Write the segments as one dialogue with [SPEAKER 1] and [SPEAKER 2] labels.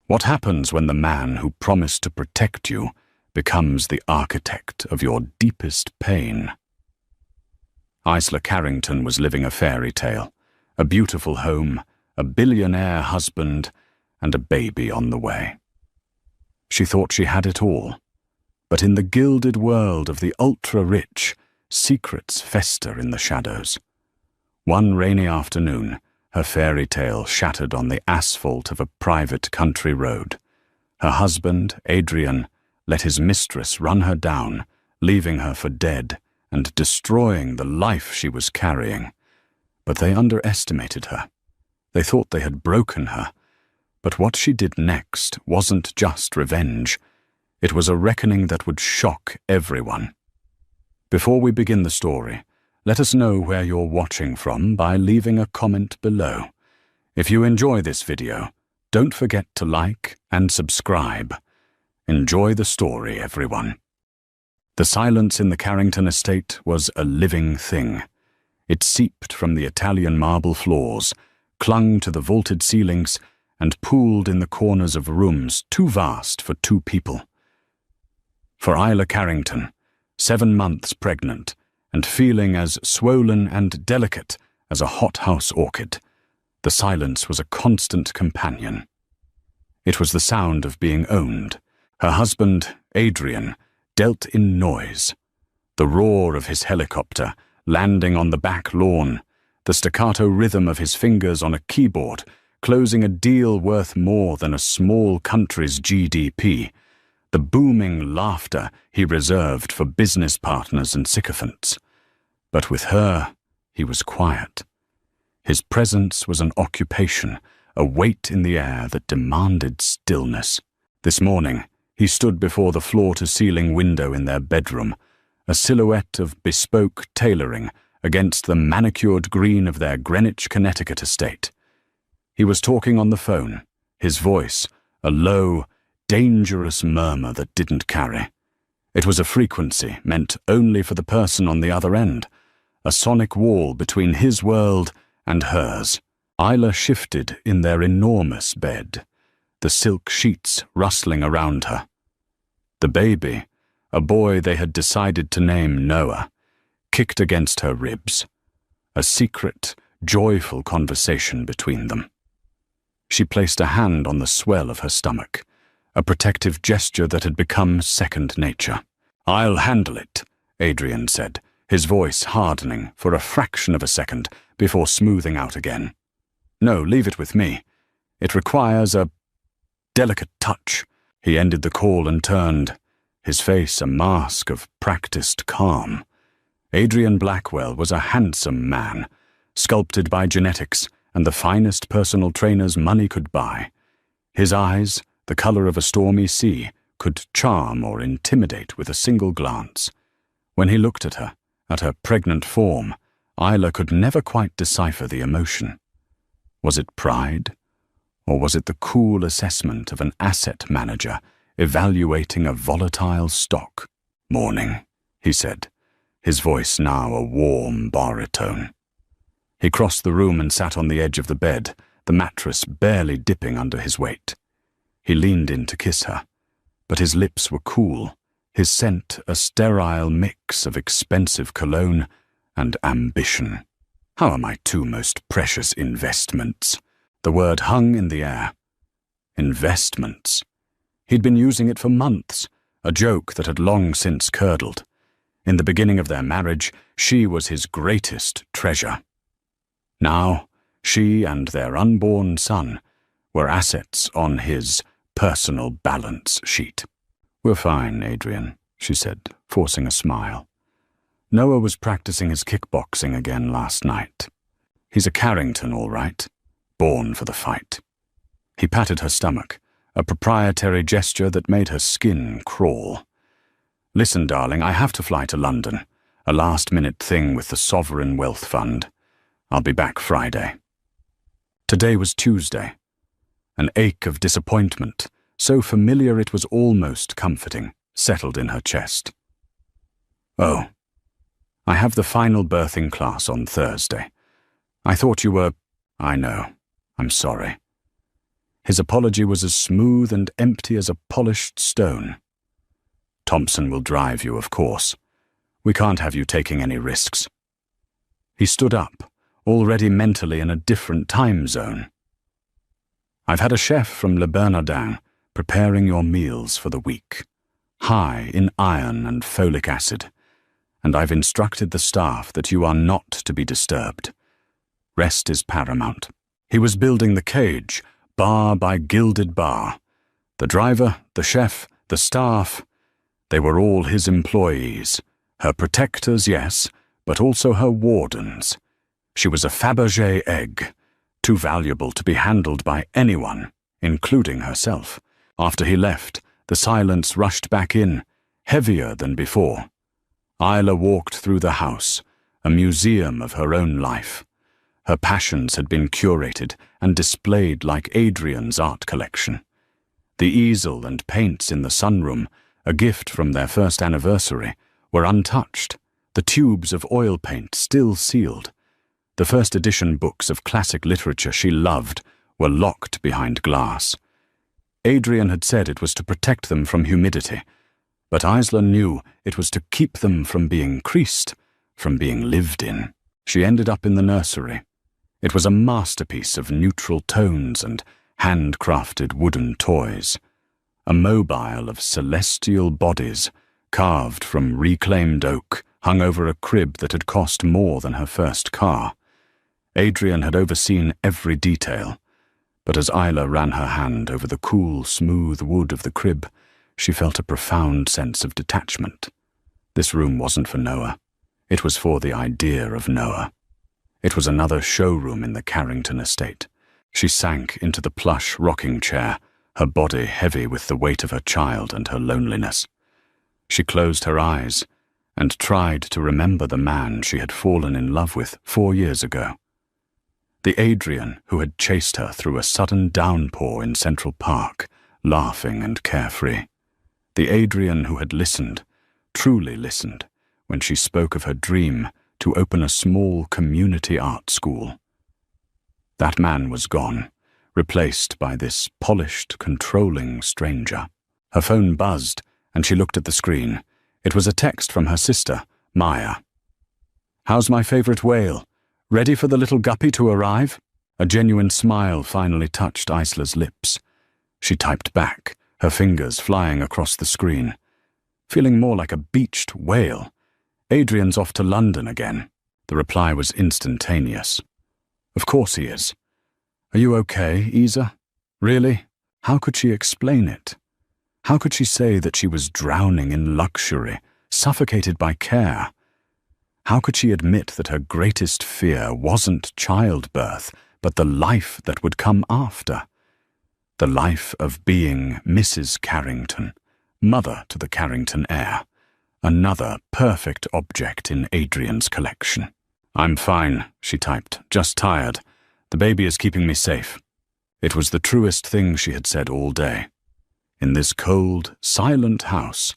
[SPEAKER 1] What happens when the man who promised to protect you becomes the architect of your deepest pain? Isla Carrington was living a fairy tale, a beautiful home, a billionaire husband, and a baby on the way. She thought she had it all, but in the gilded world of the ultra-rich, secrets fester in the shadows. One rainy afternoon, her fairy tale shattered on the asphalt of a private country road. Her husband, Adrian, let his mistress run her down, leaving her for dead and destroying the life she was carrying. But they underestimated her. They thought they had broken her. But what she did next wasn't just revenge. It was a reckoning that would shock everyone. Before we begin the story, let us know where you're watching from by leaving a comment below. If you enjoy this video, don't forget to like and subscribe. Enjoy the story, everyone. The silence in the Carrington estate was a living thing. It seeped from the Italian marble floors, clung to the vaulted ceilings, and pooled in the corners of rooms too vast for two people. For Isla Carrington, 7 months pregnant, and feeling as swollen and delicate as a hothouse orchid, the silence was a constant companion. It was the sound of being owned. Her husband, Adrian, dealt in noise. The roar of his helicopter landing on the back lawn, the staccato rhythm of his fingers on a keyboard, closing a deal worth more than a small country's GDP, the booming laughter he reserved for business partners and sycophants. But with her, he was quiet. His presence was an occupation, a weight in the air that demanded stillness. This morning, he stood before the floor-to-ceiling window in their bedroom, a silhouette of bespoke tailoring against the manicured green of their Greenwich, Connecticut estate. He was talking on the phone, his voice a low, dangerous murmur that didn't carry. It was a frequency meant only for the person on the other end, a sonic wall between his world and hers. Isla shifted in their enormous bed, the silk sheets rustling around her. The baby, a boy they had decided to name Noah, kicked against her ribs, a secret, joyful conversation between them. She placed a hand on the swell of her stomach, a protective gesture that had become second nature. "I'll handle it," Adrian said, his voice hardening for a fraction of a second before smoothing out again. "No, leave it with me. It requires a delicate touch." He ended the call and turned, his face a mask of practiced calm. Adrian Blackwell was a handsome man, sculpted by genetics and the finest personal trainers money could buy. His eyes, the color of a stormy sea, could charm or intimidate with a single glance. When he looked at her pregnant form, Isla could never quite decipher the emotion. Was it pride? Or was it the cool assessment of an asset manager evaluating a volatile stock? "Morning," he said, his voice now a warm baritone. He crossed the room and sat on the edge of the bed, the mattress barely dipping under his weight. He leaned in to kiss her, but his lips were cool, his scent a sterile mix of expensive cologne and ambition. "How are my two most precious investments?" The word hung in the air. Investments. He'd been using it for months, a joke that had long since curdled. In the beginning of their marriage, she was his greatest treasure. Now, she and their unborn son were assets on his personal balance sheet. "We're fine, Adrian," she said, forcing a smile. "Noah was practicing his kickboxing again last night. He's a Carrington, all right, born for the fight." He patted her stomach, a proprietary gesture that made her skin crawl. "Listen, darling, I have to fly to London, a last-minute thing with the Sovereign Wealth Fund. I'll be back Friday." Today was Tuesday. An ache of disappointment, so familiar it was almost comforting, settled in her chest. "Oh, I have the final birthing class on Thursday. I thought you were—" "I know. I'm sorry." His apology was as smooth and empty as a polished stone. "Thompson will drive you, of course. We can't have you taking any risks." He stood up, already mentally in a different time zone. "I've had a chef from Le Bernardin preparing your meals for the week, high in iron and folic acid, and I've instructed the staff that you are not to be disturbed. Rest is paramount." He was building the cage, bar by gilded bar. The driver, the chef, the staff, they were all his employees. Her protectors, yes, but also her wardens. She was a Fabergé egg, too valuable to be handled by anyone, including herself. After he left, the silence rushed back in, heavier than before. Isla walked through the house, a museum of her own life. Her passions had been curated and displayed like Adrian's art collection. The easel and paints in the sunroom, a gift from their first anniversary, were untouched, the tubes of oil paint still sealed. The first edition books of classic literature she loved were locked behind glass. Adrian had said it was to protect them from humidity, but Isla knew it was to keep them from being creased, from being lived in. She ended up in the nursery. It was a masterpiece of neutral tones and handcrafted wooden toys. A mobile of celestial bodies, carved from reclaimed oak, hung over a crib that had cost more than her first car. Adrian had overseen every detail, but as Isla ran her hand over the cool, smooth wood of the crib, she felt a profound sense of detachment. This room wasn't for Noah. It was for the idea of Noah. It was another showroom in the Carrington estate. She sank into the plush rocking chair, her body heavy with the weight of her child and her loneliness. She closed her eyes and tried to remember the man she had fallen in love with 4 years ago. The Adrian who had chased her through a sudden downpour in Central Park, laughing and carefree. The Adrian who had listened, truly listened, when she spoke of her dream to open a small community art school. That man was gone, replaced by this polished, controlling stranger. Her phone buzzed, and she looked at the screen. It was a text from her sister, Maya. "How's my favorite whale? Ready for the little guppy to arrive?" A genuine smile finally touched Isla's lips. She typed back, her fingers flying across the screen. "Feeling more like a beached whale. Adrian's off to London again." The reply was instantaneous. "Of course he is. Are you okay, Isa? Really?" How could she explain it? How could she say that she was drowning in luxury, suffocated by care? How could she admit that her greatest fear wasn't childbirth, but the life that would come after? The life of being Mrs. Carrington, mother to the Carrington heir. Another perfect object in Adrian's collection. "I'm fine," she typed, "just tired. The baby is keeping me safe." It was the truest thing she had said all day. In this cold, silent house,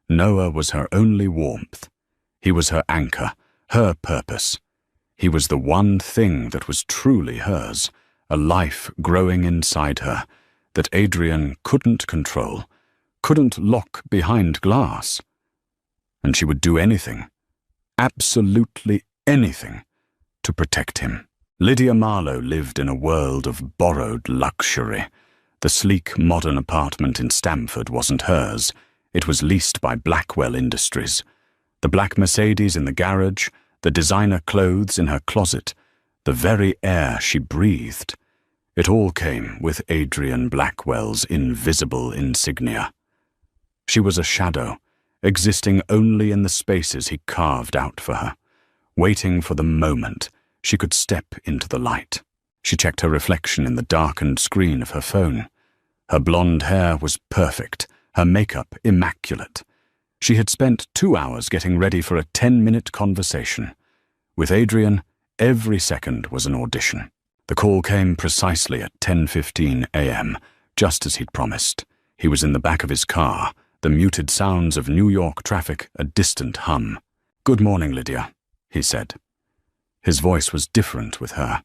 [SPEAKER 1] Noah was her only warmth. He was her anchor, her purpose. He was the one thing that was truly hers, a life growing inside her that Adrian couldn't control, couldn't lock behind glass. And she would do anything, absolutely anything, to protect him. Lydia Marlowe lived in a world of borrowed luxury. The sleek, modern apartment in Stamford wasn't hers. It was leased by Blackwell Industries. The black Mercedes in the garage, the designer clothes in her closet, the very air she breathed. It all came with Adrian Blackwell's invisible insignia. She was a shadow, existing only in the spaces he carved out for her, waiting for the moment she could step into the light. She checked her reflection in the darkened screen of her phone. Her blonde hair was perfect, her makeup immaculate. She had spent 2 hours getting ready for a 10-minute conversation. With Adrian, every second was an audition. The call came precisely at 10:15 a.m., just as he'd promised. He was in the back of his car, the muted sounds of New York traffic a distant hum. "Good morning, Lydia," he said. His voice was different with her.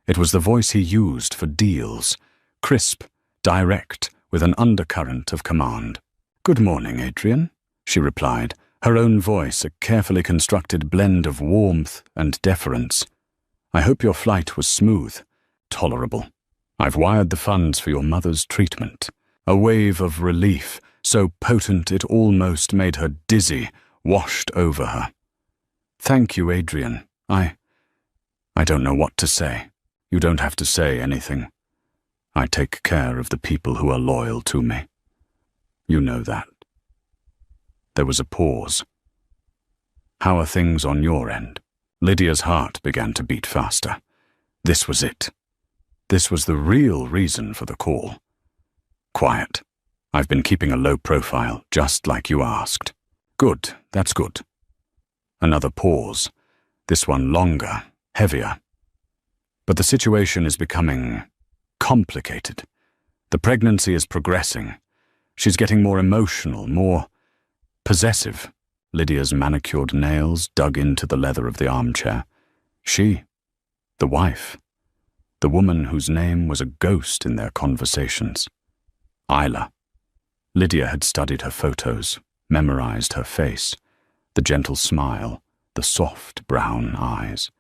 [SPEAKER 1] It was the voice he used for deals, crisp, direct, with an undercurrent of command. "Good morning, Adrian," she replied, her own voice a carefully constructed blend of warmth and deference. "I hope your flight was smooth, tolerable. I've wired the funds for your mother's treatment." A wave of relief, so potent it almost made her dizzy, washed over her. "Thank you, Adrian. I don't know what to say. You don't have to say anything. I take care of the people who are loyal to me. You know that." There was a pause. "How are things on your end?" Lydia's heart began to beat faster. This was it. This was the real reason for the call. "Quiet. I've been keeping a low profile, just like you asked." "Good, that's good." Another pause, this one longer, heavier. "But the situation is becoming complicated. The pregnancy is progressing. She's getting more emotional, more possessive." Lydia's manicured nails dug into the leather of the armchair. She, the wife, the woman whose name was a ghost in their conversations. Isla. Lydia had studied her photos, memorized her face, the gentle smile, the soft brown eyes.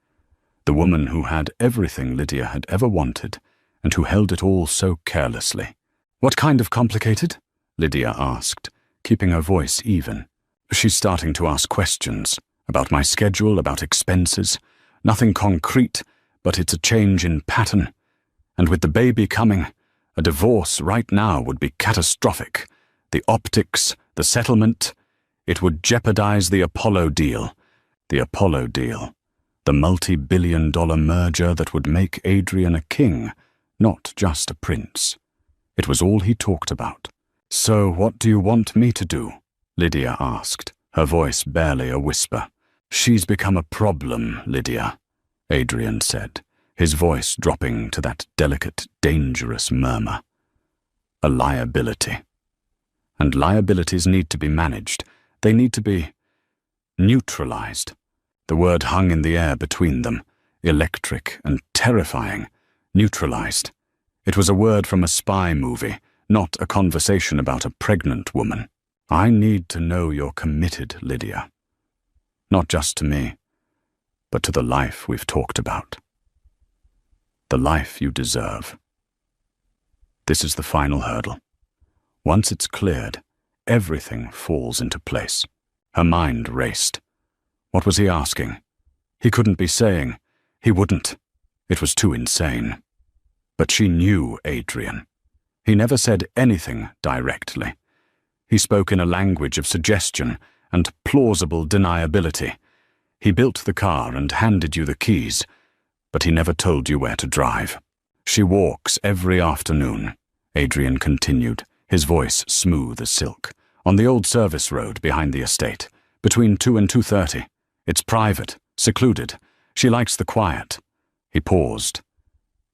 [SPEAKER 1] The woman who had everything Lydia had ever wanted, and who held it all so carelessly. "What kind of complicated?" Lydia asked, keeping her voice even. "She's starting to ask questions about my schedule, about expenses. Nothing concrete, but it's a change in pattern. And with the baby coming, a divorce right now would be catastrophic. The optics, the settlement, it would jeopardize the Apollo deal. The Apollo deal. The multi-billion-dollar merger that would make Adrian a king, not just a prince." It was all he talked about. "So what do you want me to do?" Lydia asked, her voice barely a whisper. "She's become a problem, Lydia," Adrian said, his voice dropping to that delicate, dangerous murmur. "A liability. And liabilities need to be managed. They need to be neutralized." The word hung in the air between them, electric and terrifying. Neutralized. It was a word from a spy movie, not a conversation about a pregnant woman. "I need to know you're committed, Lydia. Not just to me, but to the life we've talked about. The life you deserve. This is the final hurdle. Once it's cleared, everything falls into place." Her mind raced. What was he asking? He couldn't be saying. He wouldn't. It was too insane. But she knew Adrian. He never said anything directly. He spoke in a language of suggestion and plausible deniability. He built the car and handed you the keys, but he never told you where to drive. "She walks every afternoon," Adrian continued, his voice smooth as silk, "on the old service road behind the estate, between 2 and 2:30. It's private, secluded. She likes the quiet." He paused.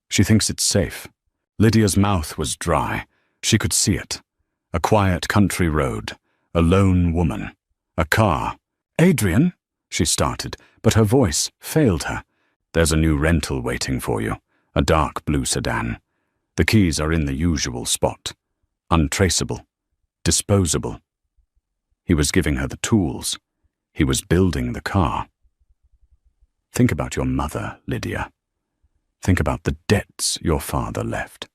[SPEAKER 1] "She thinks it's safe." Lydia's mouth was dry. She could see it. A quiet country road, a lone woman, a car. "Adrian," she started, but her voice failed her. "There's a new rental waiting for you, a dark blue sedan. The keys are in the usual spot. Untraceable. Disposable." He was giving her the tools. He was building the car. "Think about your mother, Lydia. Think about the debts your father left.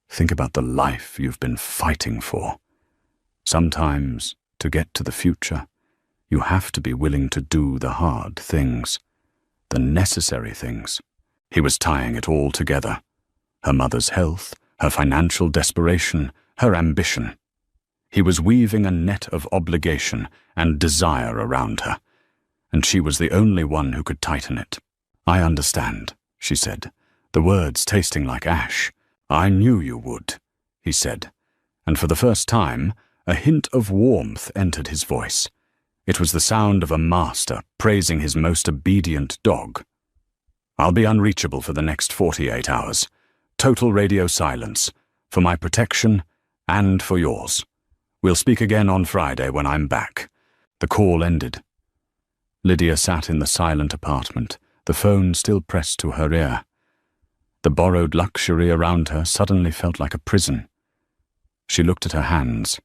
[SPEAKER 1] Think about the life you've been fighting for. Sometimes, to get to the future, you have to be willing to do the hard things, the necessary things." He was tying it all together. Her mother's health, her financial desperation, her ambition. He was weaving a net of obligation and desire around her, and she was the only one who could tighten it. "I understand," she said, the words tasting like ash. "I knew you would," he said, and for the first time, a hint of warmth entered his voice. It was the sound of a master praising his most obedient dog. "I'll be unreachable for the next 48 hours. Total radio silence, for my protection and for yours. We'll speak again on Friday when I'm back." The call ended. Lydia sat in the silent apartment, the phone still pressed to her ear. The borrowed luxury around her suddenly felt like a prison. She looked at her hands.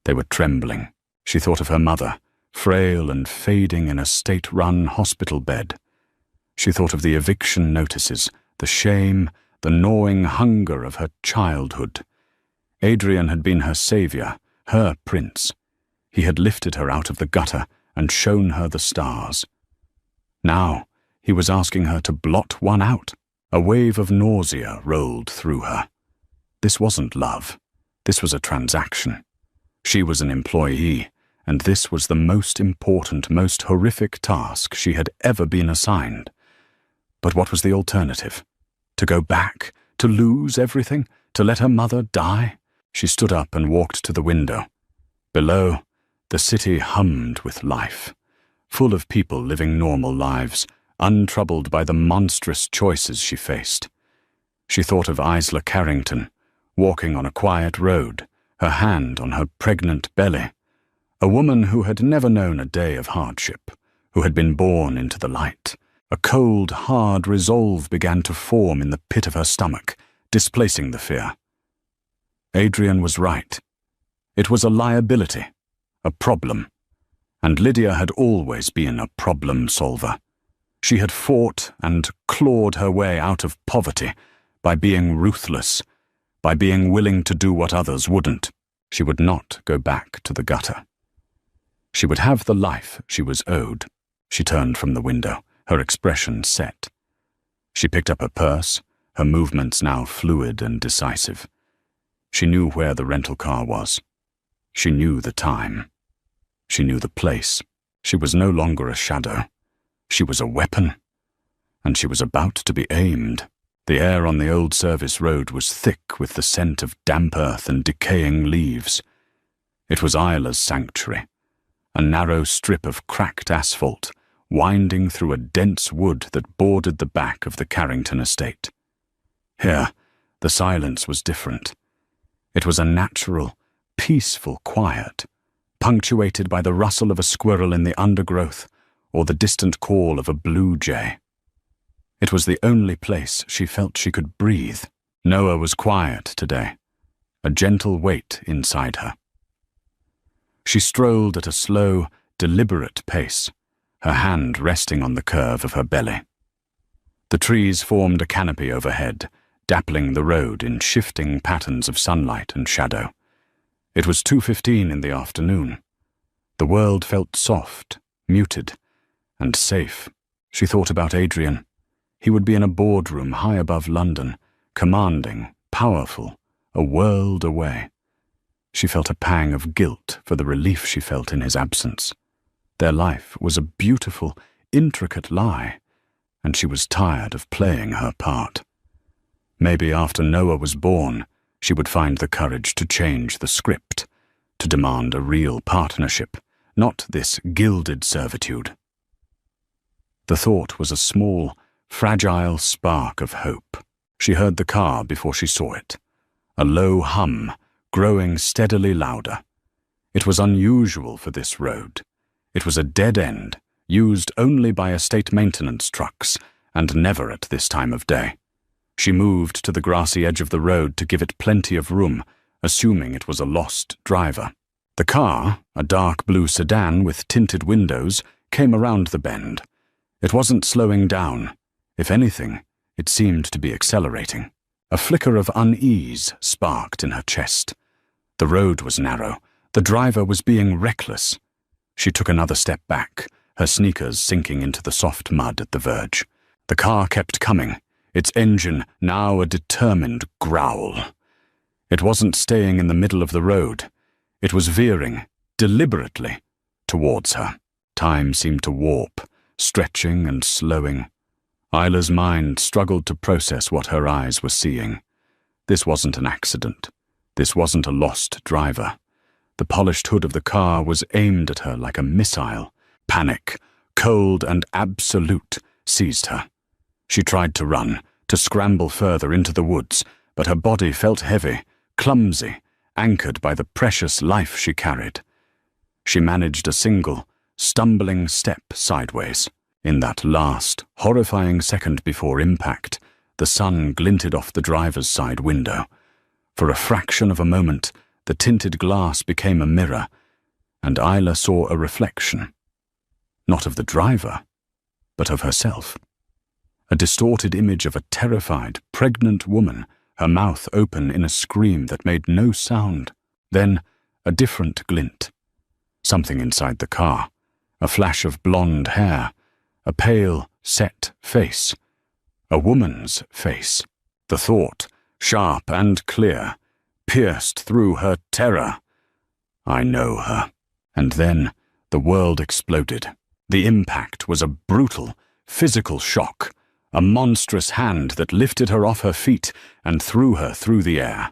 [SPEAKER 1] They were trembling. She thought of her mother, frail and fading in a state-run hospital bed. She thought of the eviction notices, the shame, the gnawing hunger of her childhood. Adrian had been her savior, her prince. He had lifted her out of the gutter and shown her the stars. Now he was asking her to blot one out. A wave of nausea rolled through her. This wasn't love. This was a transaction. She was an employee, and this was the most important, most horrific task she had ever been assigned. But what was the alternative? To go back? To lose everything? To let her mother die? She stood up and walked to the window. Below, the city hummed with life, full of people living normal lives, untroubled by the monstrous choices she faced. She thought of Isla Carrington, walking on a quiet road, her hand on her pregnant belly, a woman who had never known a day of hardship, who had been born into the light. A cold, hard resolve began to form in the pit of her stomach, displacing the fear. Adrian was right. It was a liability, a problem, and Lydia had always been a problem solver. She had fought and clawed her way out of poverty by being ruthless, by being willing to do what others wouldn't. She would not go back to the gutter. She would have the life she was owed. She turned from the window, her expression set. She picked up her purse, her movements now fluid and decisive. She knew where the rental car was. She knew the time. She knew the place. She was no longer a shadow. She was a weapon, and she was about to be aimed. The air on the old service road was thick with the scent of damp earth and decaying leaves. It was Isla's sanctuary, a narrow strip of cracked asphalt, winding through a dense wood that bordered the back of the Carrington estate. Here, the silence was different. It was a natural, peaceful quiet, punctuated by the rustle of a squirrel in the undergrowth or the distant call of a blue jay. It was the only place she felt she could breathe. Noah was quiet today, a gentle weight inside her. She strolled at a slow, deliberate pace, her hand resting on the curve of her belly. The trees formed a canopy overhead, dappling the road in shifting patterns of sunlight and shadow. It was 2:15 in the afternoon. The world felt soft, muted, and safe. She thought about Adrian. He would be in a boardroom high above London, commanding, powerful, a world away. She felt a pang of guilt for the relief she felt in his absence. Their life was a beautiful, intricate lie, and she was tired of playing her part. Maybe after Noah was born, she would find the courage to change the script, to demand a real partnership, not this gilded servitude. The thought was a small, fragile spark of hope. She heard the car before she saw it, a low hum, growing steadily louder. It was unusual for this road. It was a dead end, used only by estate maintenance trucks, and never at this time of day. She moved to the grassy edge of the road to give it plenty of room, assuming it was a lost driver. The car, a dark blue sedan with tinted windows, came around the bend. It wasn't slowing down. If anything, it seemed to be accelerating. A flicker of unease sparked in her chest. The road was narrow. The driver was being reckless. She took another step back, her sneakers sinking into the soft mud at the verge. The car kept coming, its engine now a determined growl. It wasn't staying in the middle of the road. It was veering, deliberately, towards her. Time seemed to warp, stretching and slowing. Isla's mind struggled to process what her eyes were seeing. This wasn't an accident. This wasn't a lost driver. The polished hood of the car was aimed at her like a missile. Panic, cold and absolute, seized her. She tried to run, to scramble further into the woods, but her body felt heavy, clumsy, anchored by the precious life she carried. She managed a single, stumbling step sideways. In that last, horrifying second before impact, The sun glinted off the driver's side window. For a fraction of a moment, the tinted glass became a mirror, and Isla saw a reflection. Not of the driver, but of herself. A distorted image of a terrified, pregnant woman, her mouth open in a scream that made no sound. Then, a different glint. Something inside the car. A flash of blonde hair. A pale, set face. A woman's face. The thought, sharp and clear, pierced through her terror. I know her. And then the world exploded. The impact was a brutal, physical shock. A monstrous hand that lifted her off her feet and threw her through the air.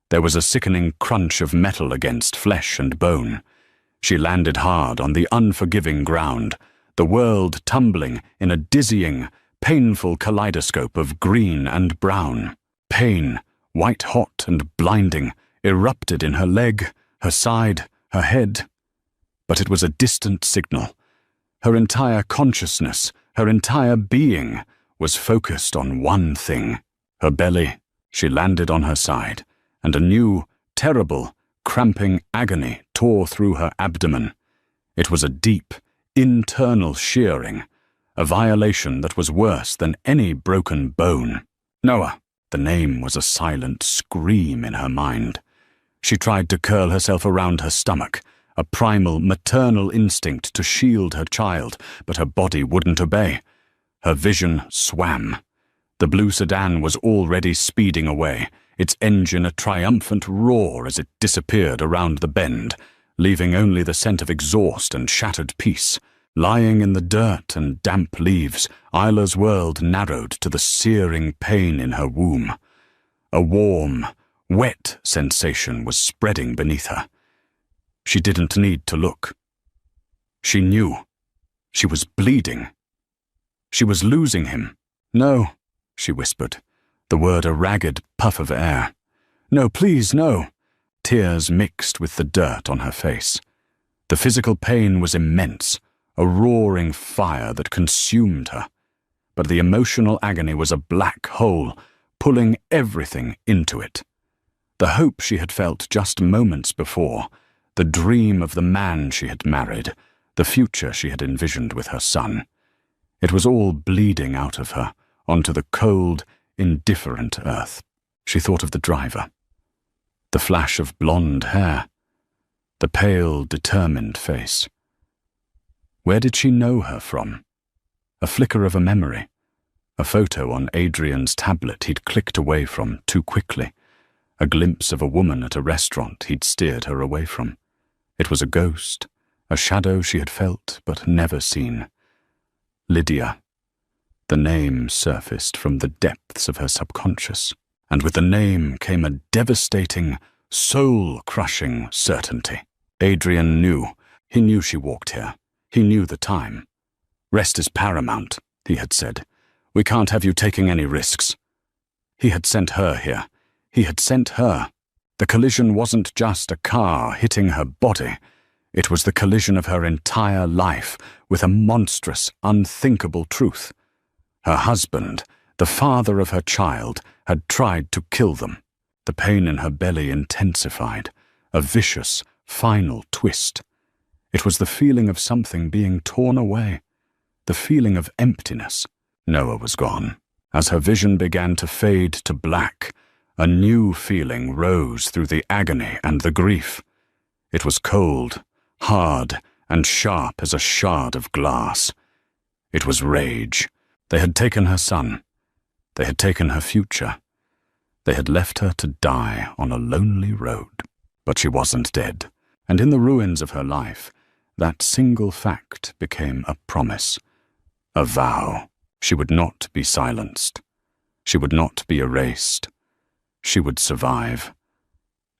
[SPEAKER 1] There was a sickening crunch of metal against flesh and bone. She landed hard on the unforgiving ground, the world tumbling in a dizzying, painful kaleidoscope of green and brown. Pain, white-hot and blinding, erupted in her leg, her side, her head. But it was a distant signal. Her entire consciousness, her entire being, was focused on one thing. Her belly. She landed on her side, and a new, terrible, cramping agony tore through her abdomen. It was a deep, internal shearing, a violation that was worse than any broken bone. Noah. The name was a silent scream in her mind. She tried to curl herself around her stomach, a primal, maternal instinct to shield her child, but her body wouldn't obey. Her vision swam. The blue sedan was already speeding away, its engine a triumphant roar as it disappeared around the bend, leaving only the scent of exhaust and shattered peace. Lying in the dirt and damp leaves, Isla's world narrowed to the searing pain in her womb. A warm, wet sensation was spreading beneath her. She didn't need to look. She knew. She was bleeding. She was losing him. No, she whispered, the word a ragged puff of air. No, please, no. Tears mixed with the dirt on her face. The physical pain was immense, a roaring fire that consumed her. But the emotional agony was a black hole, pulling everything into it. The hope she had felt just moments before, the dream of the man she had married, the future she had envisioned with her son. It was all bleeding out of her, onto the cold, indifferent earth. She thought of the driver. The flash of blonde hair. The pale, determined face. Where did she know her from? A flicker of a memory. A photo on Adrian's tablet he'd clicked away from too quickly. A glimpse of a woman at a restaurant he'd steered her away from. It was a ghost, a shadow she had felt but never seen. Lydia. The name surfaced from the depths of her subconscious, and with the name came a devastating, soul-crushing certainty. Adrian knew. He knew she walked here. He knew the time. Rest is paramount, he had said. We can't have you taking any risks. He had sent her here. He had sent her. The collision wasn't just a car hitting her body. It was the collision of her entire life with a monstrous, unthinkable truth. Her husband, the father of her child, had tried to kill them. The pain in her belly intensified, a vicious, final twist. It was the feeling of something being torn away, the feeling of emptiness. Noah was gone. As her vision began to fade to black, a new feeling rose through the agony and the grief. It was cold, hard, and sharp as a shard of glass. It was rage. They had taken her son. They had taken her future. They had left her to die on a lonely road. But she wasn't dead, and in the ruins of her life, that single fact became a promise, a vow. She would not be silenced. She would not be erased. She would survive,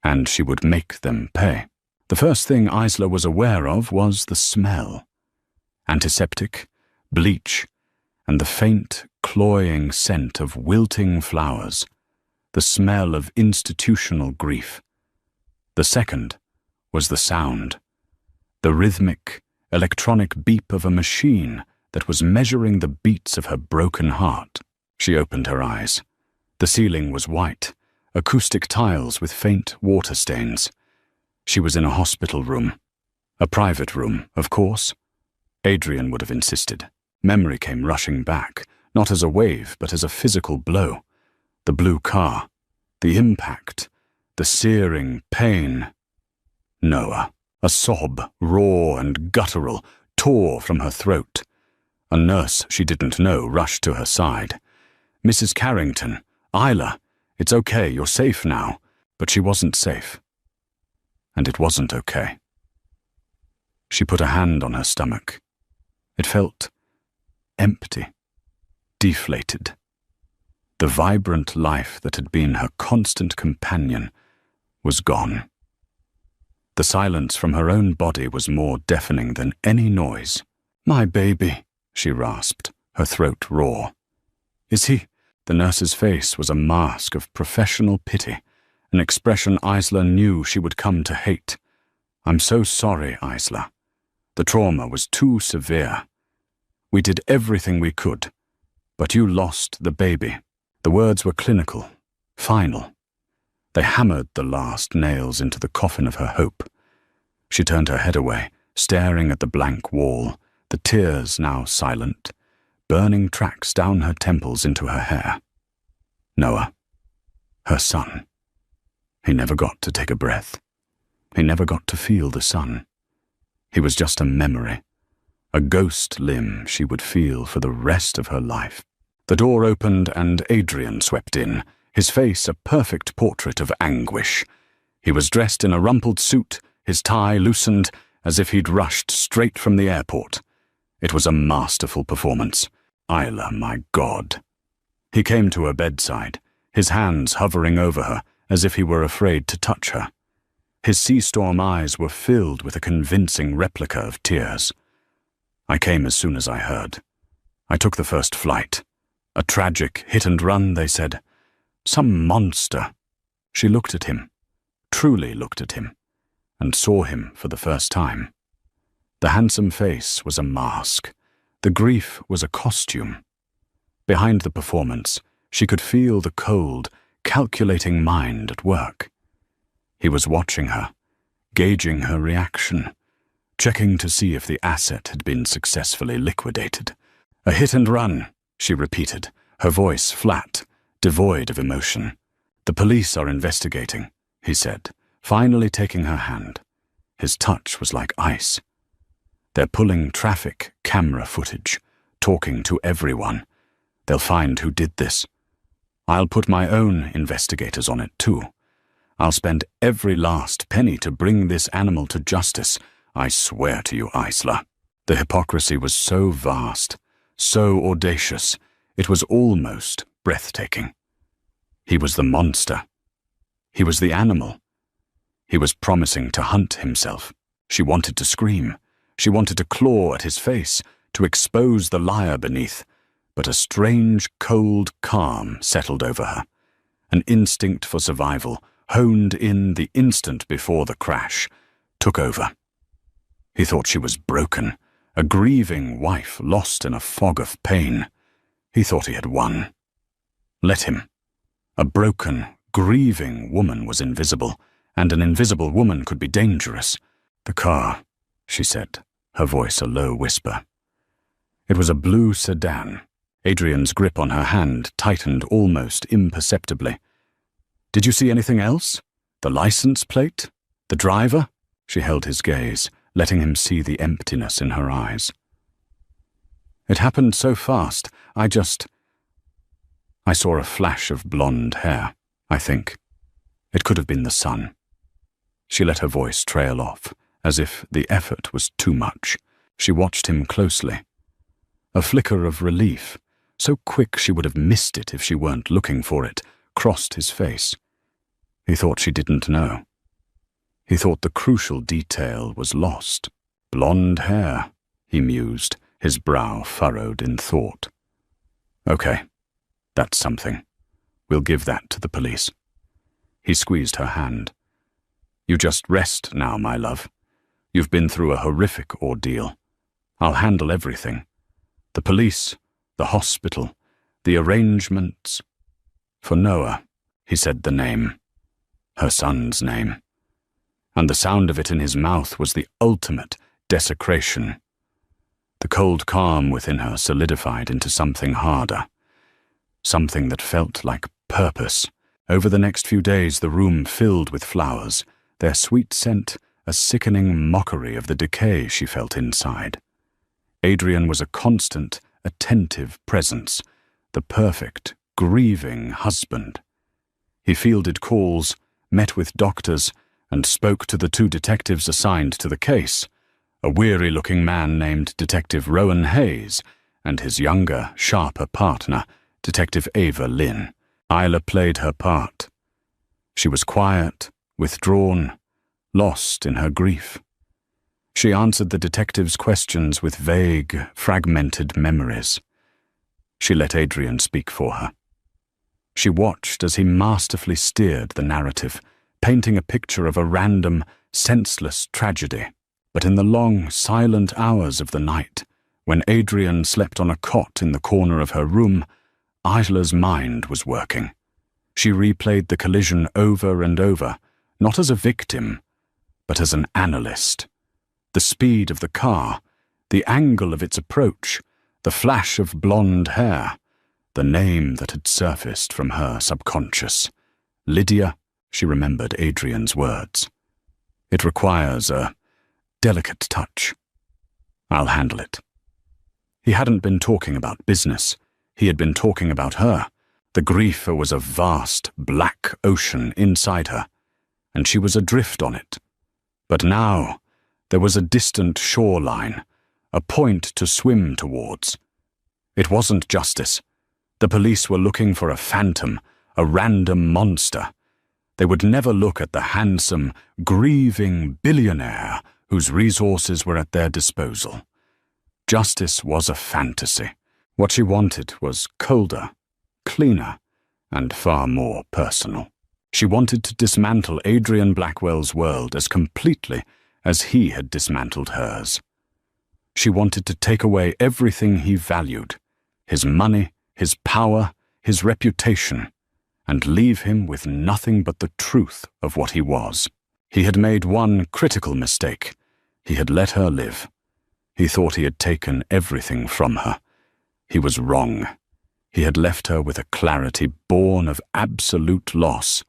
[SPEAKER 1] and she would make them pay. The first thing Isla was aware of was the smell. Antiseptic, bleach, and the faint, cloying scent of wilting flowers, the smell of institutional grief. The second was the sound, the rhythmic, electronic beep of a machine that was measuring the beats of her broken heart. She opened her eyes. The ceiling was white, acoustic tiles with faint water stains. She was in a hospital room. A private room, of course. Adrian would have insisted. Memory came rushing back, not as a wave, but as a physical blow. The blue car, the impact, the searing pain. Noah, a sob, raw and guttural, tore from her throat. A nurse she didn't know rushed to her side. Mrs. Carrington, Isla, it's okay, you're safe now. But she wasn't safe. And it wasn't okay. She put a hand on her stomach. It felt empty, deflated. The vibrant life that had been her constant companion was gone. The silence from her own body was more deafening than any noise. "My baby," she rasped, her throat raw. "Is he?" The nurse's face was a mask of professional pity, an expression Isla knew she would come to hate. "I'm so sorry, Isla. The trauma was too severe. We did everything we could, but you lost the baby." The words were clinical, final. They hammered the last nails into the coffin of her hope. She turned her head away, staring at the blank wall, the tears now silent, burning tracks down her temples into her hair. Noah, her son. He never got to take a breath. He never got to feel the sun. He was just a memory, a ghost limb she would feel for the rest of her life. The door opened and Adrian swept in, his face a perfect portrait of anguish. He was dressed in a rumpled suit, his tie loosened, as if he'd rushed straight from the airport. It was a masterful performance. Isla, my God. He came to her bedside, his hands hovering over her, as if he were afraid to touch her. His sea-storm eyes were filled with a convincing replica of tears. "I came as soon as I heard. I took the first flight. A tragic hit and run, they said. Some monster." She looked at him, truly looked at him, and saw him for the first time. The handsome face was a mask. The grief was a costume. Behind the performance, she could feel the cold, calculating mind at work. He was watching her, gauging her reaction, checking to see if the asset had been successfully liquidated. "A hit and run," she repeated, her voice flat, devoid of emotion. "The police are investigating," he said, finally taking her hand. His touch was like ice. "They're pulling traffic camera footage, talking to everyone. They'll find who did this. I'll put my own investigators on it too. I'll spend every last penny to bring this animal to justice. I swear to you, Isla." The hypocrisy was so vast, so audacious, it was almost breathtaking. He was the monster. He was the animal. He was promising to hunt himself. She wanted to scream. She wanted to claw at his face, to expose the liar beneath. But a strange, cold calm settled over her. An instinct for survival, honed in the instant before the crash, took over. He thought she was broken, a grieving wife lost in a fog of pain. He thought he had won. Let him. A broken, grieving woman was invisible, and an invisible woman could be dangerous. "The car," she said, her voice a low whisper. It was a blue sedan. Adrian's grip on her hand tightened almost imperceptibly. "Did you see anything else? The license plate? The driver?" She held his gaze, letting him see the emptiness in her eyes. "It happened so fast, I saw a flash of blonde hair, I think. It could have been the sun." She let her voice trail off, as if the effort was too much. She watched him closely. A flicker of relief, so quick she would have missed it if she weren't looking for it, crossed his face. He thought she didn't know. He thought the crucial detail was lost. "Blonde hair," he mused, his brow furrowed in thought. "Okay, that's something. We'll give that to the police." He squeezed her hand. "You just rest now, my love. You've been through a horrific ordeal. I'll handle everything. The police, the hospital, the arrangements. For Noah, he said the name, her son's name, and the sound of it in his mouth was the ultimate desecration. The cold calm within her solidified into something harder, something that felt like purpose. Over the next few days, the room filled with flowers, their sweet scent a sickening mockery of the decay she felt inside. Adrian was a constant, attentive presence, the perfect, grieving husband. He fielded calls, met with doctors, and spoke to the 2 detectives assigned to the case, a weary-looking man named Detective Rowan Hayes and his younger, sharper partner, Detective Ava Lynn. Isla played her part. She was quiet, withdrawn, lost in her grief. She answered the detectives' questions with vague, fragmented memories. She let Adrian speak for her. She watched as he masterfully steered the narrative, painting a picture of a random, senseless tragedy. But in the long, silent hours of the night, when Adrian slept on a cot in the corner of her room, Isla's mind was working. She replayed the collision over and over, not as a victim, but as an analyst. The speed of the car, the angle of its approach, the flash of blonde hair, the name that had surfaced from her subconscious. Lydia, she remembered Adrian's words. It requires a delicate touch. I'll handle it. He hadn't been talking about business. He had been talking about her. The grief was a vast, black ocean inside her, and she was adrift on it. But now, there was a distant shoreline, a point to swim towards. It wasn't justice. The police were looking for a phantom, a random monster. They would never look at the handsome, grieving billionaire whose resources were at their disposal. Justice was a fantasy. What she wanted was colder, cleaner, and far more personal. She wanted to dismantle Adrian Blackwell's world as completely as he had dismantled hers. She wanted to take away everything he valued, his money, his power, his reputation, and leave him with nothing but the truth of what he was. He had made one critical mistake. He had let her live. He thought he had taken everything from her. He was wrong. He had left her with a clarity born of absolute loss.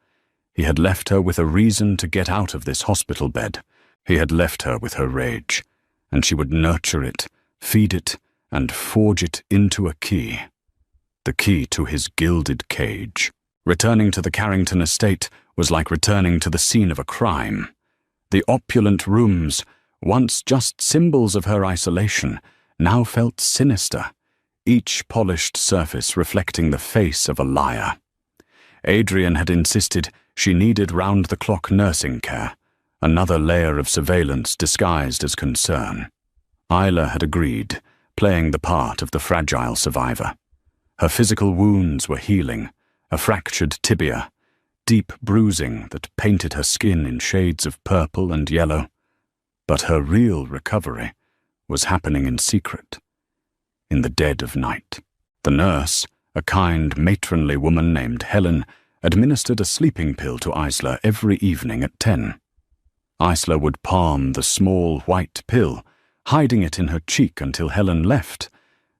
[SPEAKER 1] He had left her with a reason to get out of this hospital bed. He had left her with her rage, and she would nurture it, feed it, and forge it into a key. The key to his gilded cage. Returning to the Carrington estate was like returning to the scene of a crime. The opulent rooms, once just symbols of her isolation, now felt sinister, each polished surface reflecting the face of a liar. Adrian had insisted she needed round-the-clock nursing care, another layer of surveillance disguised as concern. Isla had agreed, playing the part of the fragile survivor. Her physical wounds were healing, a fractured tibia, deep bruising that painted her skin in shades of purple and yellow. But her real recovery was happening in secret, in the dead of night. The nurse, a kind, matronly woman named Helen, administered a sleeping pill to Isla every evening at 10. Isla would palm the small white pill, hiding it in her cheek until Helen left,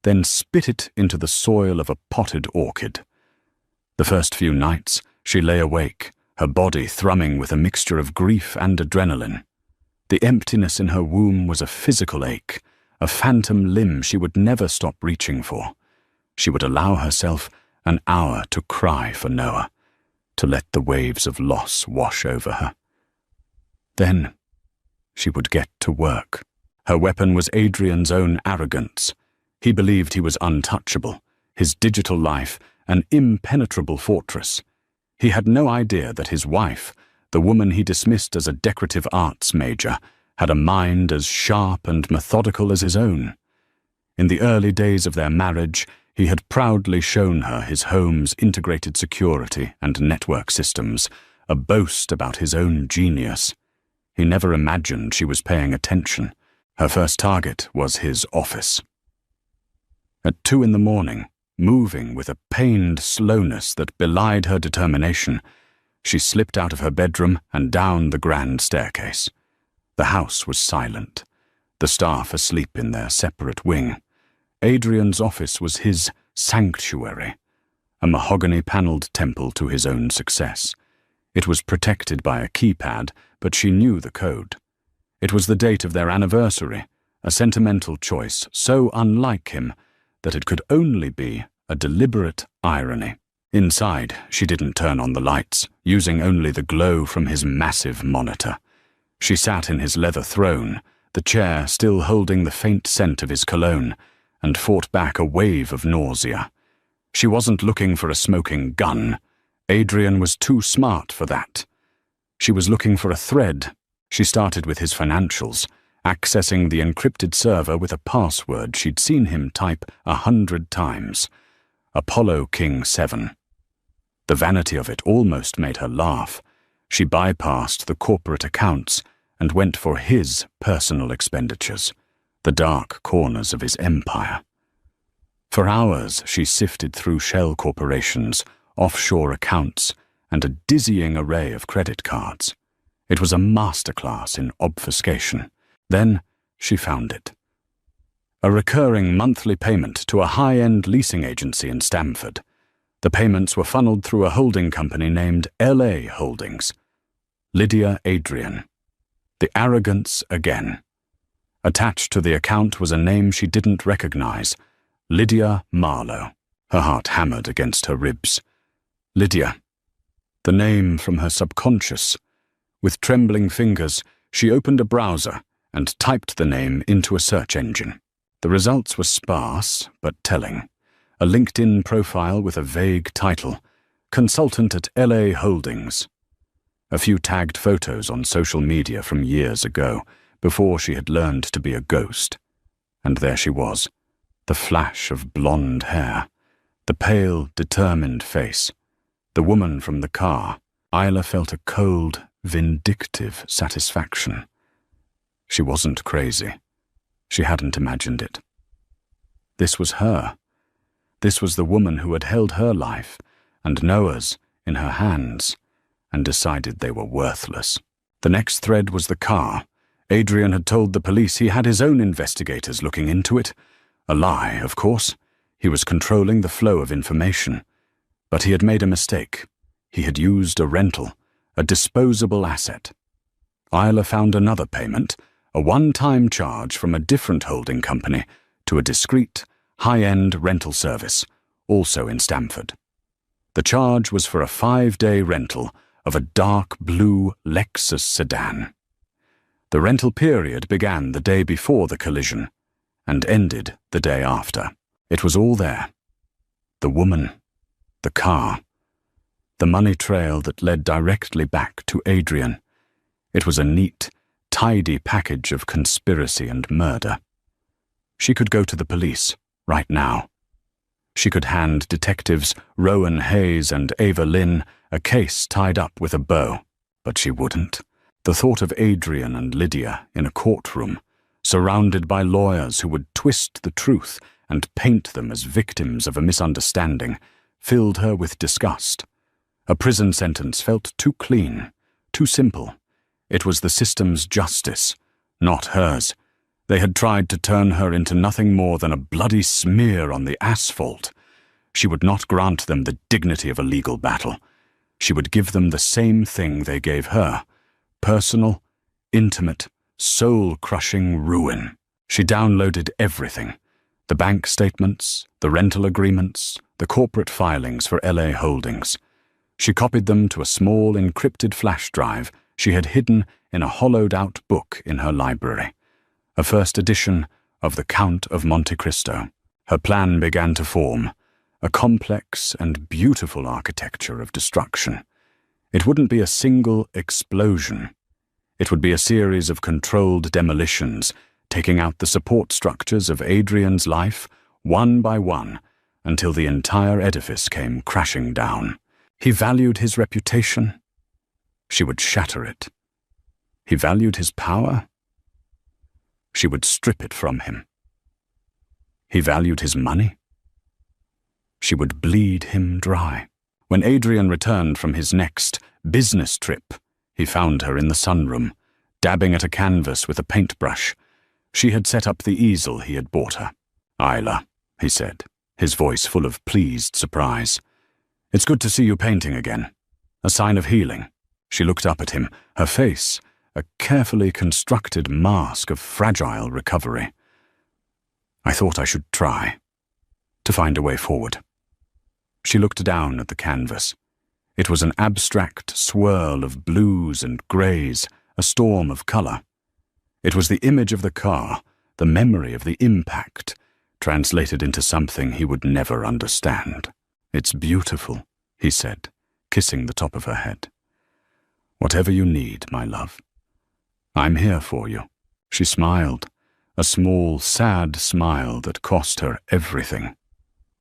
[SPEAKER 1] then spit it into the soil of a potted orchid. The first few nights, she lay awake, her body thrumming with a mixture of grief and adrenaline. The emptiness in her womb was a physical ache, a phantom limb she would never stop reaching for. She would allow herself an hour to cry for Noah, to let the waves of loss wash over her. Then she would get to work. Her weapon was Adrian's own arrogance. He believed he was untouchable, his digital life an impenetrable fortress. He had no idea that his wife, the woman he dismissed as a decorative arts major, had a mind as sharp and methodical as his own. In the early days of their marriage, he had proudly shown her his home's integrated security and network systems, a boast about his own genius. He never imagined she was paying attention. Her first target was his office. At 2 in the morning, Moving with a pained slowness that belied her determination, she slipped out of her bedroom and down the grand staircase. The house was silent, the staff asleep in their separate wing. Adrian's office was his sanctuary, a mahogany-paneled temple to his own success. It was protected by a keypad, but she knew the code. It was the date of their anniversary, a sentimental choice so unlike him that it could only be a deliberate irony. Inside, she didn't turn on the lights, using only the glow from his massive monitor. She sat in his leather throne, the chair still holding the faint scent of his cologne, and fought back a wave of nausea. She wasn't looking for a smoking gun. Adrian was too smart for that. She was looking for a thread. She started with his financials, accessing the encrypted server with a password she'd seen him type 100 times. Apollo King 7. The vanity of it almost made her laugh. She bypassed the corporate accounts and went for his personal expenditures, the dark corners of his empire. For hours she sifted through shell corporations, offshore accounts, and a dizzying array of credit cards. It was a masterclass in obfuscation. Then she found it. A recurring monthly payment to a high-end leasing agency in Stamford. The payments were funneled through a holding company named LA Holdings. Lydia Adrian. The arrogance again. Attached to the account was a name she didn't recognize, Lydia Marlowe. Her heart hammered against her ribs. Lydia. The name from her subconscious. With trembling fingers, she opened a browser and typed the name into a search engine. The results were sparse, but telling. A LinkedIn profile with a vague title, Consultant at LA Holdings. A few tagged photos on social media from years ago, before she had learned to be a ghost. And there she was, the flash of blonde hair, the pale, determined face, the woman from the car. Isla felt a cold, vindictive satisfaction. She wasn't crazy. She hadn't imagined it. This was her. This was the woman who had held her life and Noah's in her hands and decided they were worthless. The next thread was the car. Adrian had told the police he had his own investigators looking into it. A lie, of course. He was controlling the flow of information. But he had made a mistake. He had used a rental, a disposable asset. Isla found another payment, a one-time charge from a different holding company to a discreet, high-end rental service, also in Stamford. The charge was for a 5-day rental of a dark blue Lexus sedan. The rental period began the day before the collision and ended the day after. It was all there. The woman, the car, the money trail that led directly back to Adrian. It was a neat, tidy package of conspiracy and murder. She could go to the police right now. She could hand detectives Rowan Hayes and Ava Lynn a case tied up with a bow, but she wouldn't. The thought of Adrian and Lydia in a courtroom, surrounded by lawyers who would twist the truth and paint them as victims of a misunderstanding, filled her with disgust. A prison sentence felt too clean, too simple. It was the system's justice, not hers. They had tried to turn her into nothing more than a bloody smear on the asphalt. She would not grant them the dignity of a legal battle. She would give them the same thing they gave her: personal, intimate, soul-crushing ruin. She downloaded everything: the bank statements, the rental agreements, the corporate filings for LA Holdings. She copied them to a small encrypted flash drive she had hidden in a hollowed-out book in her library, a first edition of The Count of Monte Cristo. Her plan began to form, a complex and beautiful architecture of destruction. It wouldn't be a single explosion. It would be a series of controlled demolitions, taking out the support structures of Adrian's life, one by one, until the entire edifice came crashing down. He valued his reputation. She would shatter it. He valued his power. She would strip it from him. He valued his money. She would bleed him dry. When Adrian returned from his next business trip, he found her in the sunroom, dabbing at a canvas with a paintbrush. She had set up the easel he had bought her. "Isla," he said, his voice full of pleased surprise. "It's good to see you painting again. A sign of healing." She looked up at him, her face a carefully constructed mask of fragile recovery. "I thought I should try to find a way forward." She looked down at the canvas. It was an abstract swirl of blues and greys, a storm of colour. It was the image of the car, the memory of the impact, translated into something he would never understand. "It's beautiful," he said, kissing the top of her head. "Whatever you need, my love. I'm here for you." She smiled, a small, sad smile that cost her everything.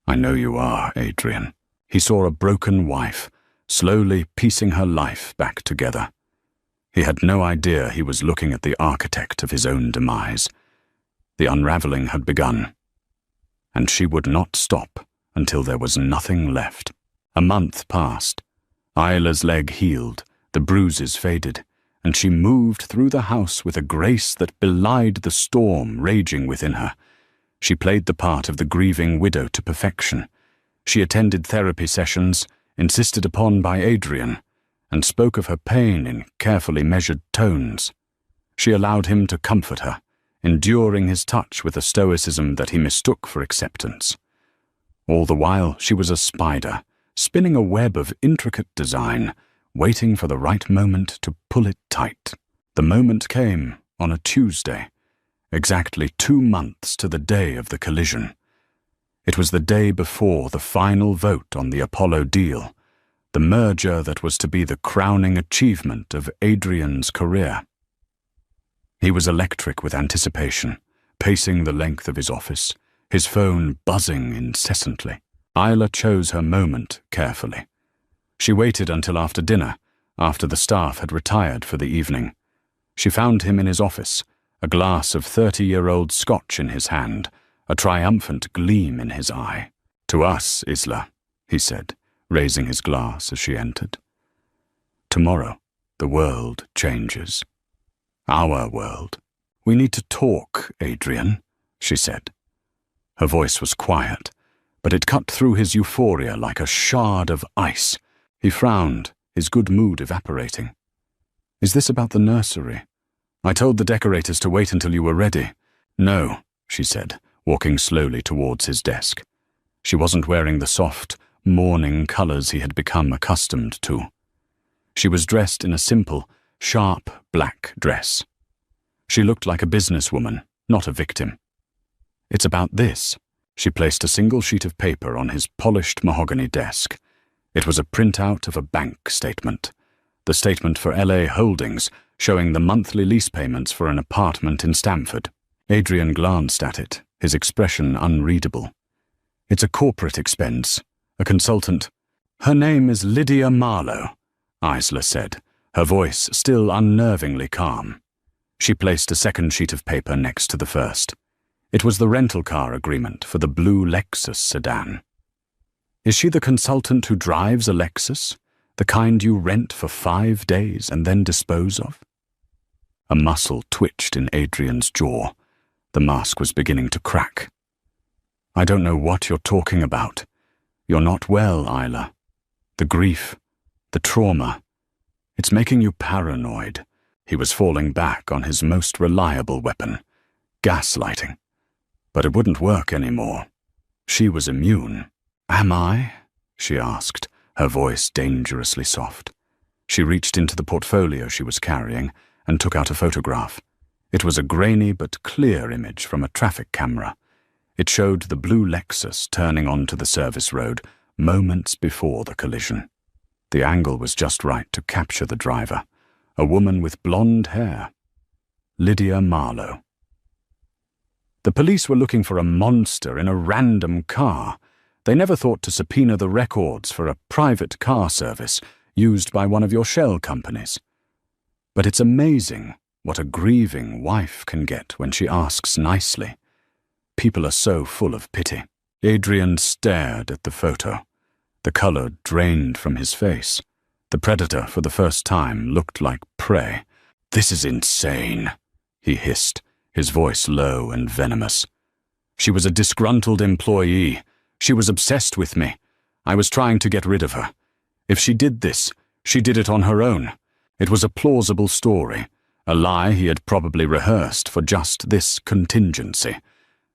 [SPEAKER 1] "I know you are, Adrian." He saw a broken wife, slowly piecing her life back together. He had no idea he was looking at the architect of his own demise. The unraveling had begun, and she would not stop until there was nothing left. A month passed. Isla's leg healed, the bruises faded, and she moved through the house with a grace that belied the storm raging within her. She played the part of the grieving widow to perfection. She attended therapy sessions, insisted upon by Adrian, and spoke of her pain in carefully measured tones. She allowed him to comfort her, enduring his touch with a stoicism that he mistook for acceptance. All the while she was a spider, spinning a web of intricate design, waiting for the right moment to pull it tight. The moment came on a Tuesday, exactly 2 months to the day of the collision. It was the day before the final vote on the Apollo deal, the merger that was to be the crowning achievement of Adrian's career. He was electric with anticipation, pacing the length of his office, his phone buzzing incessantly. Isla chose her moment carefully. She waited until after dinner, after the staff had retired for the evening. She found him in his office, a glass of 30-year-old scotch in his hand, a triumphant gleam in his eye. "To us, Isla," he said, raising his glass as she entered. "Tomorrow, the world changes. Our world. We need to talk, Adrian," she said. Her voice was quiet, but it cut through his euphoria like a shard of ice. He frowned, his good mood evaporating. "Is this about the nursery? I told the decorators to wait until you were ready." "No," she said, walking slowly towards his desk. She wasn't wearing the soft, morning colours he had become accustomed to. She was dressed in a simple, sharp black dress. She looked like a businesswoman, not a victim. "It's about this." She placed a single sheet of paper on his polished mahogany desk. It was a printout of a bank statement. The statement for LA Holdings, showing the monthly lease payments for an apartment in Stamford. Adrian glanced at it, his expression unreadable. "It's a corporate expense. A consultant." "Her name is Lydia Marlowe," Isla said, her voice still unnervingly calm. She placed a second sheet of paper next to the first. It was the rental car agreement for the blue Lexus sedan. "Is she the consultant who drives a Lexus? The kind you rent for 5 days and then dispose of?" A muscle twitched in Adrian's jaw. The mask was beginning to crack. "I don't know what you're talking about. You're not well, Isla. The grief, the trauma, it's making you paranoid." He was falling back on his most reliable weapon, gaslighting. But it wouldn't work anymore. She was immune. "Am I?" she asked, her voice dangerously soft. She reached into the portfolio she was carrying and took out a photograph. It was a grainy but clear image from a traffic camera. It showed the blue Lexus turning onto the service road moments before the collision. The angle was just right to capture the driver, a woman with blonde hair. Lydia Marlowe. The police were looking for a monster in a random car. They never thought to subpoena the records for a private car service used by one of your shell companies. But it's amazing what a grieving wife can get when she asks nicely. People are so full of pity. Adrian stared at the photo. The color drained from his face. The predator, for the first time, looked like prey. "This is insane," he hissed, his voice low and venomous. "She was a disgruntled employee. She was obsessed with me. I was trying to get rid of her. If she did this, she did it on her own. It was a plausible story, a lie he had probably rehearsed for just this contingency.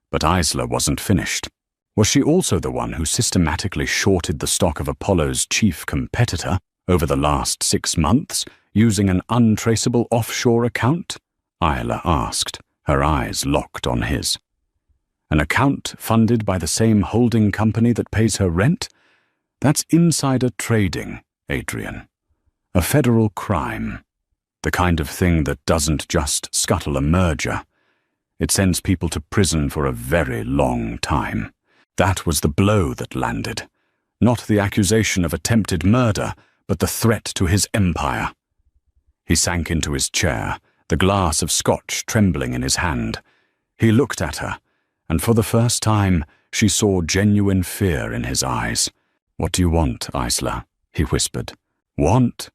[SPEAKER 1] But Isla wasn't finished. Was she also the one who systematically shorted the stock of Apollo's chief competitor over the last 6 months, using an untraceable offshore account? Isla asked, her eyes locked on his. An account funded by the same holding company that pays her rent? That's insider trading, Adrian. A federal crime. The kind of thing that doesn't just scuttle a merger. It sends people to prison for a very long time. That was the blow that landed. Not the accusation of attempted murder, but the threat to his empire. He sank into his chair, the glass of scotch trembling in his hand. He looked at her, and for the first time she saw genuine fear in his eyes. "What do you want, Isla?" he whispered. "Want?"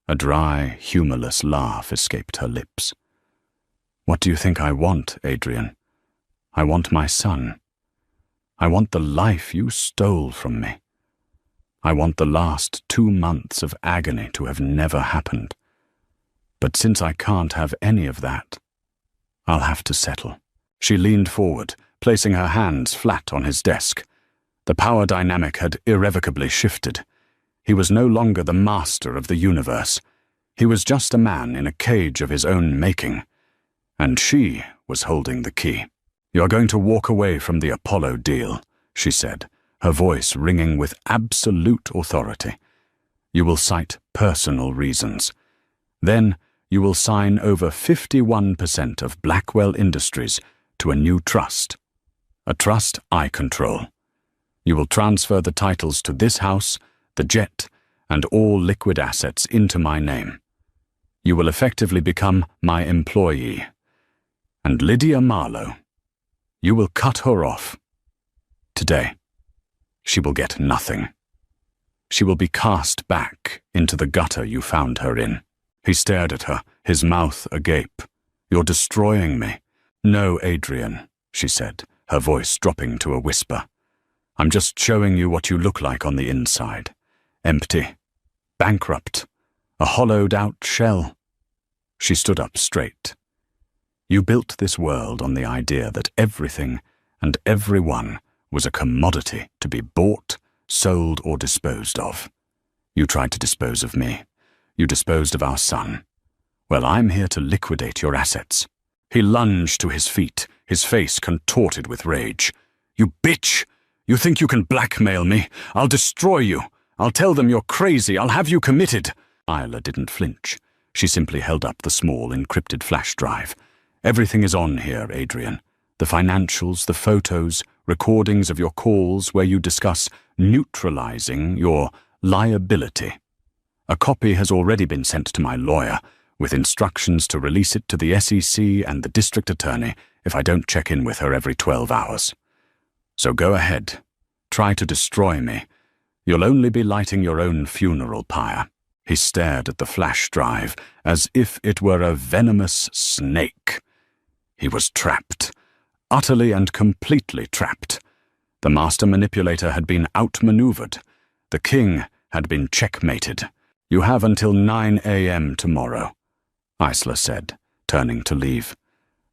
[SPEAKER 1] A dry, humorless laugh escaped her lips. "What do you think I want, Adrian? I want my son. I want the life you stole from me. I want the last 2 months of agony to have never happened. But since I can't have any of that, I'll have to settle." She leaned forward, placing her hands flat on his desk. The power dynamic had irrevocably shifted. He was no longer the master of the universe. He was just a man in a cage of his own making. And she was holding the key. "You're going to walk away from the Apollo deal," she said, her voice ringing with absolute authority. "You will cite personal reasons. Then you will sign over 51% of Blackwell Industries to a new trust. A trust I control. You will transfer the titles to this house, the jet, and all liquid assets into my name. You will effectively become my employee. And Lydia Marlowe, you will cut her off. Today, she will get nothing. She will be cast back into the gutter you found her in." He stared at her, his mouth agape. "You're destroying me." "No, Adrian," she said, her voice dropping to a whisper. "I'm just showing you what you look like on the inside. Empty. Bankrupt. A hollowed-out shell." She stood up straight. "You built this world on the idea that everything and everyone was a commodity to be bought, sold, or disposed of. You tried to dispose of me. You disposed of our son. Well, I'm here to liquidate your assets." He lunged to his feet, his face contorted with rage. "You bitch! You think you can blackmail me? I'll destroy you. I'll tell them you're crazy. I'll have you committed." Isla didn't flinch. She simply held up the small encrypted flash drive. "Everything is on here, Adrian. The financials, the photos, recordings of your calls where you discuss neutralizing your liability. A copy has already been sent to my lawyer, with instructions to release it to the SEC and the district attorney if I don't check in with her every 12 hours. So go ahead. Try to destroy me. You'll only be lighting your own funeral pyre." He stared at the flash drive as if it were a venomous snake. He was trapped. Utterly and completely trapped. The master manipulator had been outmaneuvered. The king had been checkmated. "You have until 9 a.m. tomorrow," Isla said, turning to leave.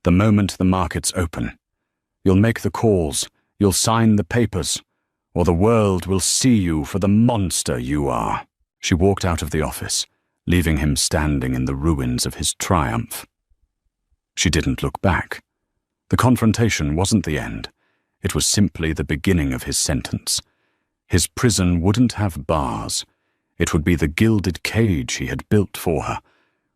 [SPEAKER 1] "The moment the markets open. You'll make the calls, you'll sign the papers, or the world will see you for the monster you are." She walked out of the office, leaving him standing in the ruins of his triumph. She didn't look back. The confrontation wasn't the end. It was simply the beginning of his sentence. His prison wouldn't have bars. It would be the gilded cage he had built for her,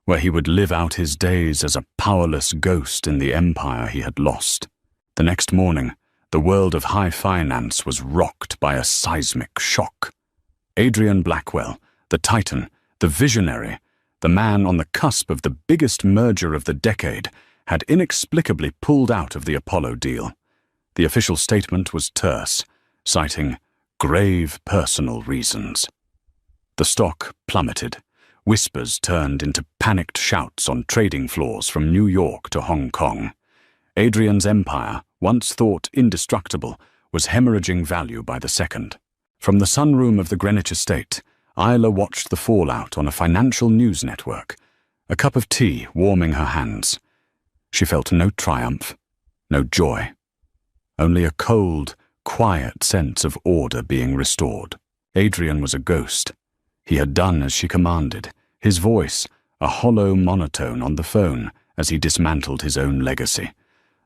[SPEAKER 1] where he would live out his days as a powerless ghost in the empire he had lost. The next morning, the world of high finance was rocked by a seismic shock. Adrian Blackwell, the titan, the visionary, the man on the cusp of the biggest merger of the decade, had inexplicably pulled out of the Apollo deal. The official statement was terse, citing grave personal reasons. The stock plummeted. Whispers turned into panicked shouts on trading floors from New York to Hong Kong. Adrian's empire, once thought indestructible, was hemorrhaging value by the second. From the sunroom of the Greenwich estate, Isla watched the fallout on a financial news network, a cup of tea warming her hands. She felt no triumph, no joy, only a cold, quiet sense of order being restored. Adrian was a ghost. He had done as she commanded, his voice a hollow monotone on the phone as he dismantled his own legacy.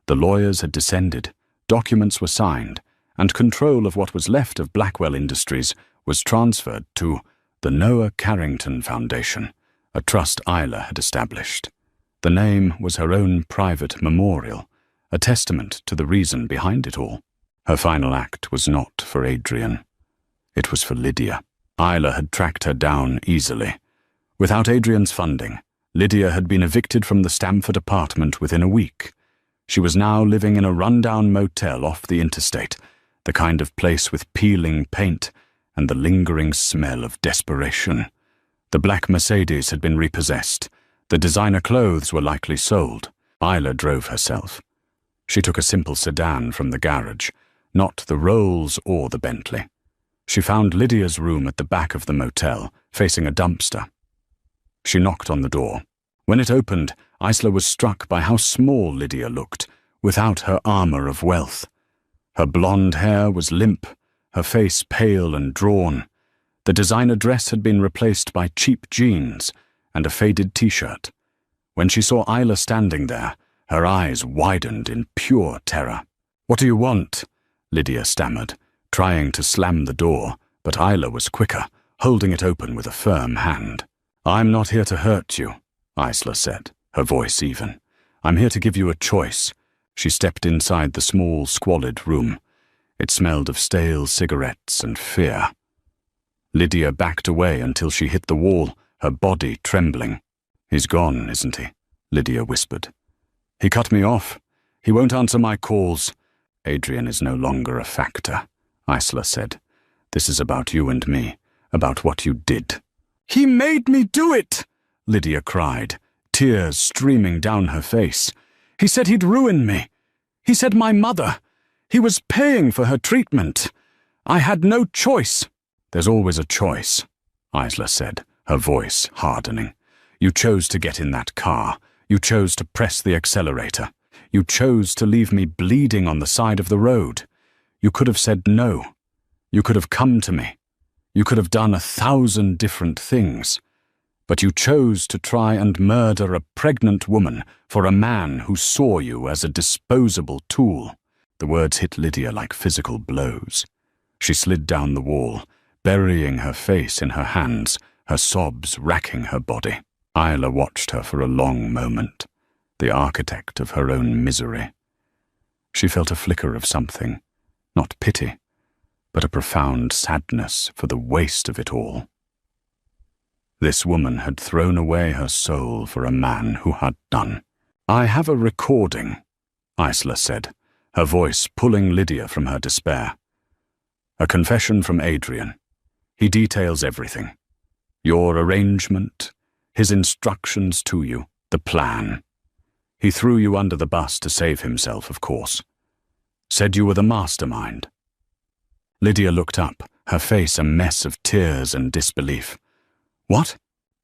[SPEAKER 1] The lawyers had descended, documents were signed, and control of what was left of Blackwell Industries was transferred to the Noah Carrington Foundation, a trust Isla had established. The name was her own private memorial, a testament to the reason behind it all. Her final act was not for Adrian. It was for Lydia. Isla had tracked her down easily. Without Adrian's funding, Lydia had been evicted from the Stamford apartment within a week. She was now living in a rundown motel off the interstate, the kind of place with peeling paint and the lingering smell of desperation. The black Mercedes had been repossessed. The designer clothes were likely sold. Isla drove herself. She took a simple sedan from the garage, not the Rolls or the Bentley. She found Lydia's room at the back of the motel, facing a dumpster. She knocked on the door. When it opened, Isla was struck by how small Lydia looked, without her armor of wealth. Her blonde hair was limp, her face pale and drawn. The designer dress had been replaced by cheap jeans and a faded t-shirt. When she saw Isla standing there, her eyes widened in pure terror. "What do you want?" Lydia stammered, trying to slam the door, but Isla was quicker, holding it open with a firm hand. "I'm not here to hurt you," Isla said, her voice even. "I'm here to give you a choice." She stepped inside the small, squalid room. It smelled of stale cigarettes and fear. Lydia backed away until she hit the wall, her body trembling. "He's gone, isn't he?" Lydia whispered. "He cut me off. He won't answer my calls." "Adrian is no longer a factor," Isla said. "This is about you and me, about what you did." "He made me do it!" Lydia cried, tears streaming down her face. "He said he'd ruin me. He said my mother. He was paying for her treatment. I had no choice." "There's always a choice," Isla said, her voice hardening. "You chose to get in that car. You chose to press the accelerator. You chose to leave me bleeding on the side of the road. You could have said no. You could have come to me. You could have done 1,000 different things. But you chose to try and murder a pregnant woman for a man who saw you as a disposable tool." The words hit Lydia like physical blows. She slid down the wall, burying her face in her hands, her sobs racking her body. Isla watched her for a long moment, the architect of her own misery. She felt a flicker of something, not pity, but a profound sadness for the waste of it all. This woman had thrown away her soul for a man who had none. "I have a recording," Isla said, her voice pulling Lydia from her despair. "A confession from Adrian. He details everything. Your arrangement, his instructions to you, the plan. He threw you under the bus to save himself, of course. Said you were the mastermind." Lydia looked up, her face a mess of tears and disbelief. "What?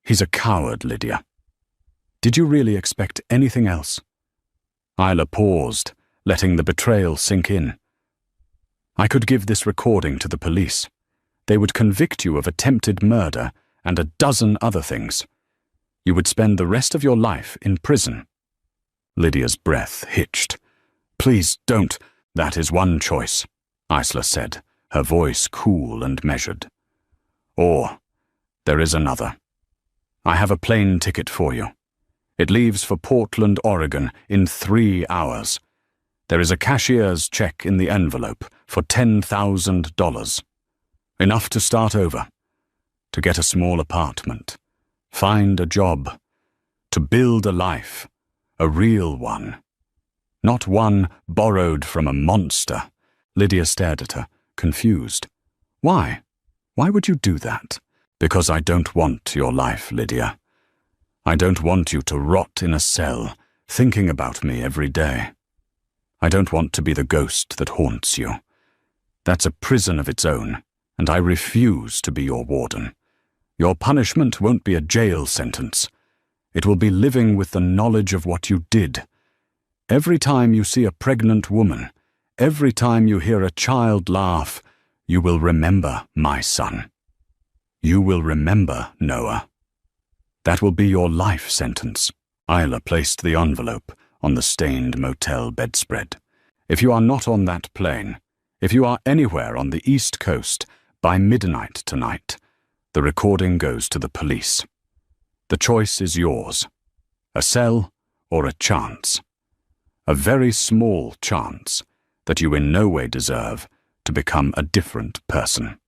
[SPEAKER 1] He's a coward, Lydia. Did you really expect anything else?" Isla paused, letting the betrayal sink in. "I could give this recording to the police. They would convict you of attempted murder and a dozen other things. You would spend the rest of your life in prison." Lydia's breath hitched. "Please don't." "That is one choice," Isla said, her voice cool and measured. "Or there is another. I have a plane ticket for you. It leaves for Portland, Oregon in 3 hours. There is a cashier's check in the envelope for $10,000. Enough to start over, to get a small apartment, find a job, to build a life, a real one. Not one borrowed from a monster. Lydia stared at her, confused. Why? Why would you do that? Because I don't want your life, Lydia. I don't want you to rot in a cell, thinking about me every day. I don't want to be the ghost that haunts you. That's a prison of its own, and I refuse to be your warden. Your punishment won't be a jail sentence. It will be living with the knowledge of what you did. Every time you see a pregnant woman, every time you hear a child laugh, you will remember my son. You will remember Noah. That will be your life sentence. Isla placed the envelope on the stained motel bedspread. If you are not on that plane, if you are anywhere on the East Coast by midnight tonight, the recording goes to the police. The choice is yours. A cell or a chance. A very small chance that you in no way deserve to become a different person.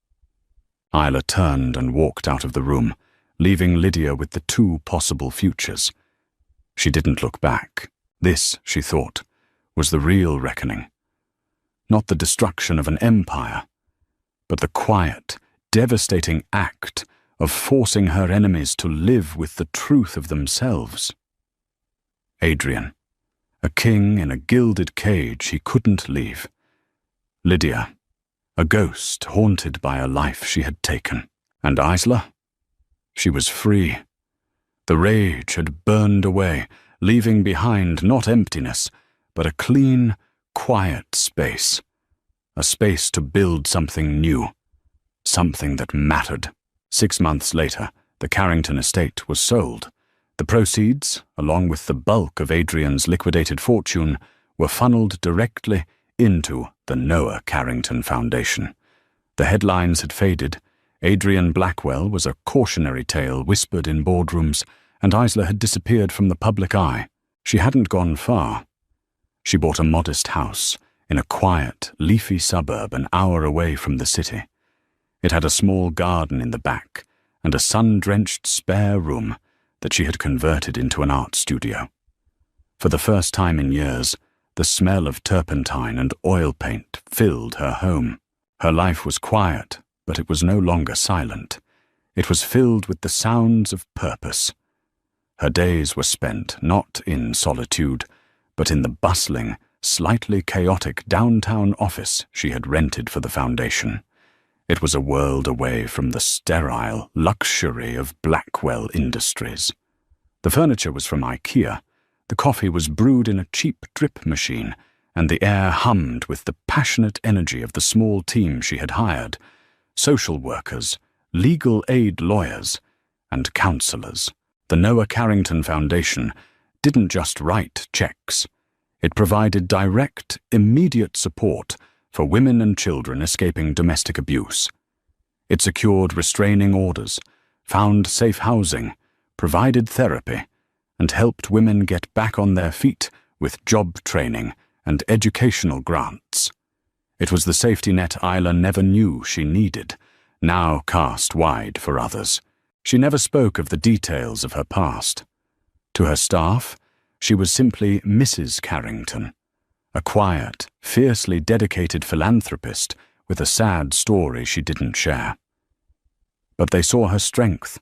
[SPEAKER 1] Isla turned and walked out of the room, leaving Lydia with the two possible futures. She didn't look back. This, she thought, was the real reckoning. Not the destruction of an empire, but the quiet, devastating act of forcing her enemies to live with the truth of themselves. Adrian, a king in a gilded cage he couldn't leave. Lydia, a ghost haunted by a life she had taken. And Isla? She was free. The rage had burned away, leaving behind not emptiness, but a clean, quiet space. A space to build something new, something that mattered. 6 months later, the Carrington estate was sold. The proceeds, along with the bulk of Adrian's liquidated fortune, were funneled directly into the Noah Carrington Foundation. The headlines had faded. Adrian Blackwell was a cautionary tale whispered in boardrooms, and Isla had disappeared from the public eye. She hadn't gone far. She bought a modest house in a quiet, leafy suburb an hour away from the city. It had a small garden in the back and a sun-drenched spare room that she had converted into an art studio. For the first time in years, the smell of turpentine and oil paint filled her home. Her life was quiet, but it was no longer silent. It was filled with the sounds of purpose. Her days were spent not in solitude, but in the bustling, slightly chaotic downtown office she had rented for the foundation. It was a world away from the sterile luxury of Blackwell Industries. The furniture was from IKEA, the coffee was brewed in a cheap drip machine, and the air hummed with the passionate energy of the small team she had hired: social workers, legal aid lawyers, and counselors. The Noah Carrington Foundation didn't just write checks. It provided direct, immediate support for women and children escaping domestic abuse. It secured restraining orders, found safe housing, provided therapy, and helped women get back on their feet with job training and educational grants. It was the safety net Isla never knew she needed, now cast wide for others. She never spoke of the details of her past. To her staff, she was simply Mrs. Carrington, a quiet, fiercely dedicated philanthropist with a sad story she didn't share. But they saw her strength.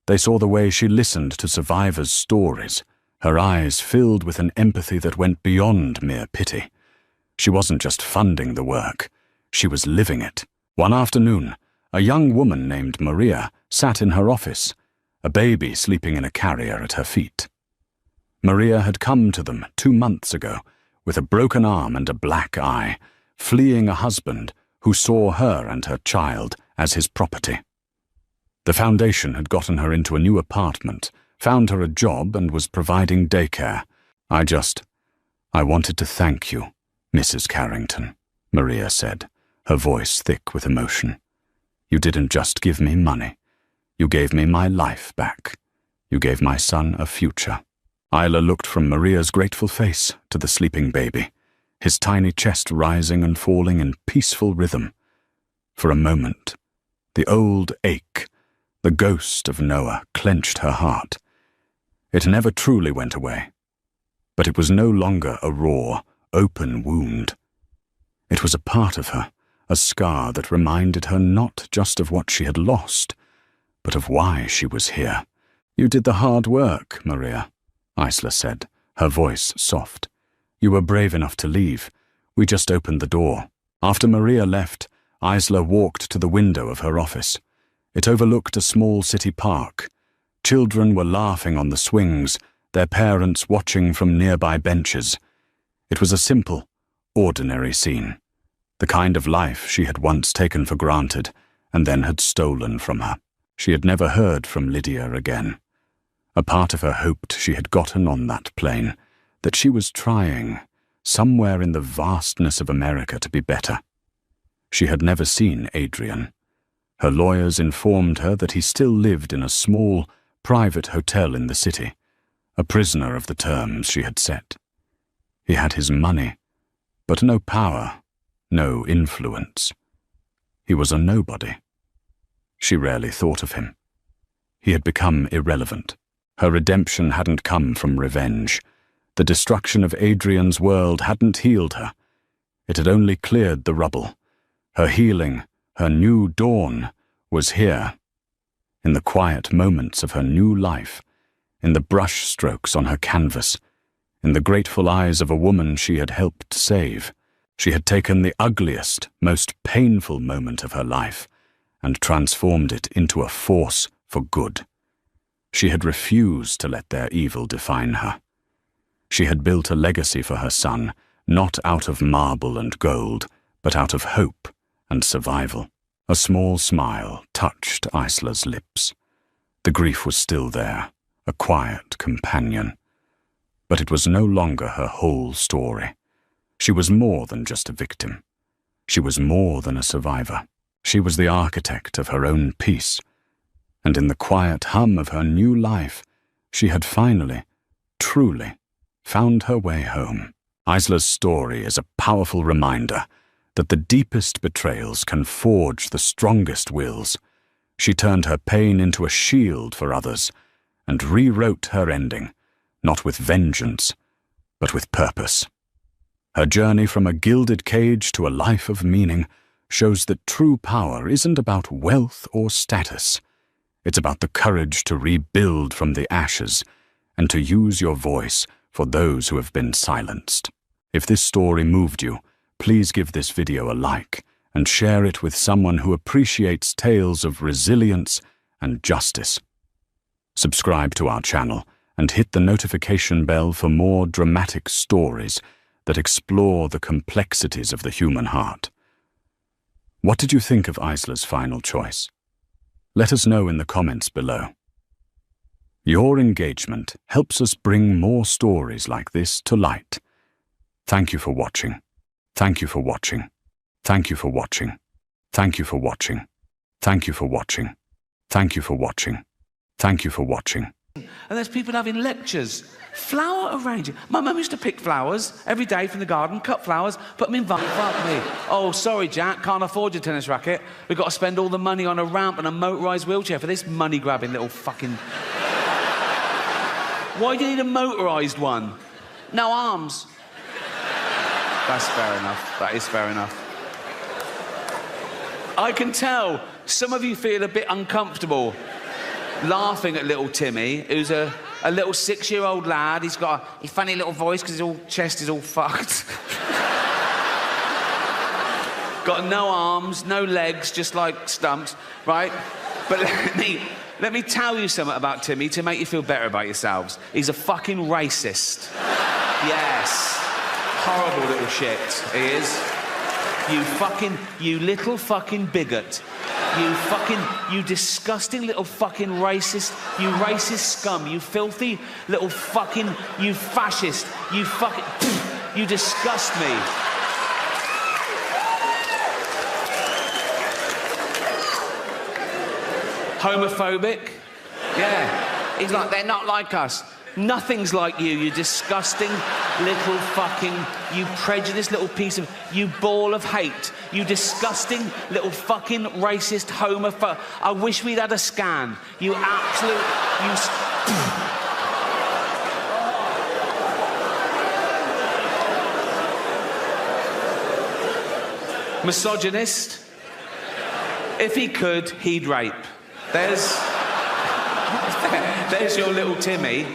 [SPEAKER 1] They saw the way she listened to survivors' stories, her eyes filled with an empathy that went beyond mere pity. She wasn't just funding the work, she was living it. One afternoon, a young woman named Maria sat in her office, a baby sleeping in a carrier at her feet. Maria had come to them 2 months ago with a broken arm and a black eye, fleeing a husband who saw her and her child as his property. The foundation had gotten her into a new apartment, found her a job, and was providing daycare. I wanted to thank you, Mrs. Carrington, Maria said, her voice thick with emotion. You didn't just give me money. You gave me my life back. You gave my son a future. Isla looked from Maria's grateful face to the sleeping baby, his tiny chest rising and falling in peaceful rhythm. For a moment, the old ache, the ghost of Noah, clenched her heart. It never truly went away. But it was no longer a raw, open wound. It was a part of her, a scar that reminded her not just of what she had lost, but of why she was here. "You did the hard work, Maria," Isla said, her voice soft. "You were brave enough to leave. We just opened the door." After Maria left, Isla walked to the window of her office. It overlooked a small city park. Children were laughing on the swings, their parents watching from nearby benches. It was a simple, ordinary scene, the kind of life she had once taken for granted and then had stolen from her. She had never heard from Lydia again. A part of her hoped she had gotten on that plane, that she was trying, somewhere in the vastness of America, to be better. She had never seen Adrian. Her lawyers informed her that he still lived in a small, private hotel in the city, a prisoner of the terms she had set. He had his money, but no power, no influence. He was a nobody. She rarely thought of him. He had become irrelevant. Her redemption hadn't come from revenge. The destruction of Adrian's world hadn't healed her. It had only cleared the rubble. Her healing, her new dawn, was here, in the quiet moments of her new life, in the brush strokes on her canvas, in the grateful eyes of a woman she had helped save. She had taken the ugliest, most painful moment of her life and transformed it into a force for good. She had refused to let their evil define her. She had built a legacy for her son, not out of marble and gold, but out of hope and survival. A small smile touched Isla's lips. The grief was still there, a quiet companion. But it was no longer her whole story. She was more than just a victim. She was more than a survivor. She was the architect of her own peace. And in the quiet hum of her new life, she had finally, truly, found her way home. Isla's story is a powerful reminder that the deepest betrayals can forge the strongest wills. She turned her pain into a shield for others and rewrote her ending, not with vengeance, but with purpose. Her journey from a gilded cage to a life of meaning shows that true power isn't about wealth or status. It's about the courage to rebuild from the ashes and to use your voice for those who have been silenced. If this story moved you, please give this video a like and share it with someone who appreciates tales of resilience and justice. Subscribe to our channel and hit the notification bell for more dramatic stories that explore the complexities of the human heart. What did you think of Isla's final choice? Let us know in the comments below. Your engagement helps us bring more stories like this to light. Thank you for watching. Thank you for watching. Thank you for watching. Thank you for watching. Thank you for watching. Thank you for watching. Thank you for watching.
[SPEAKER 2] And there's people having lectures. Flower arranging. My mum used to pick flowers every day from the garden, cut flowers, put them in fuck me. Oh, sorry, Jack, can't afford your tennis racket. We've got to spend all the money on a ramp and a motorised wheelchair for this money-grabbing little fucking... Why do you need a motorised one? No arms. That's fair enough. That is fair enough. I can tell some of you feel a bit uncomfortable laughing at little Timmy, who's a little 6-year-old lad. He's got a funny little voice because his chest is all fucked. Got no arms, no legs, just like stumps, right? But let me tell you something about Timmy to make you feel better about yourselves. He's a fucking racist. Yes. Horrible little shit, he is. You little fucking bigot. You disgusting little fucking racist, you racist scum, you filthy little fucking, you fascist, you fucking, you disgust me. Homophobic? Yeah. He's like, they're not like us. Nothing's like you, you disgusting little fucking, you prejudiced little piece of, you ball of hate, you disgusting little fucking racist homophobe. I wish we'd had a scan. You absolute, you... Misogynist. If he could, he'd rape. There's your little Timmy.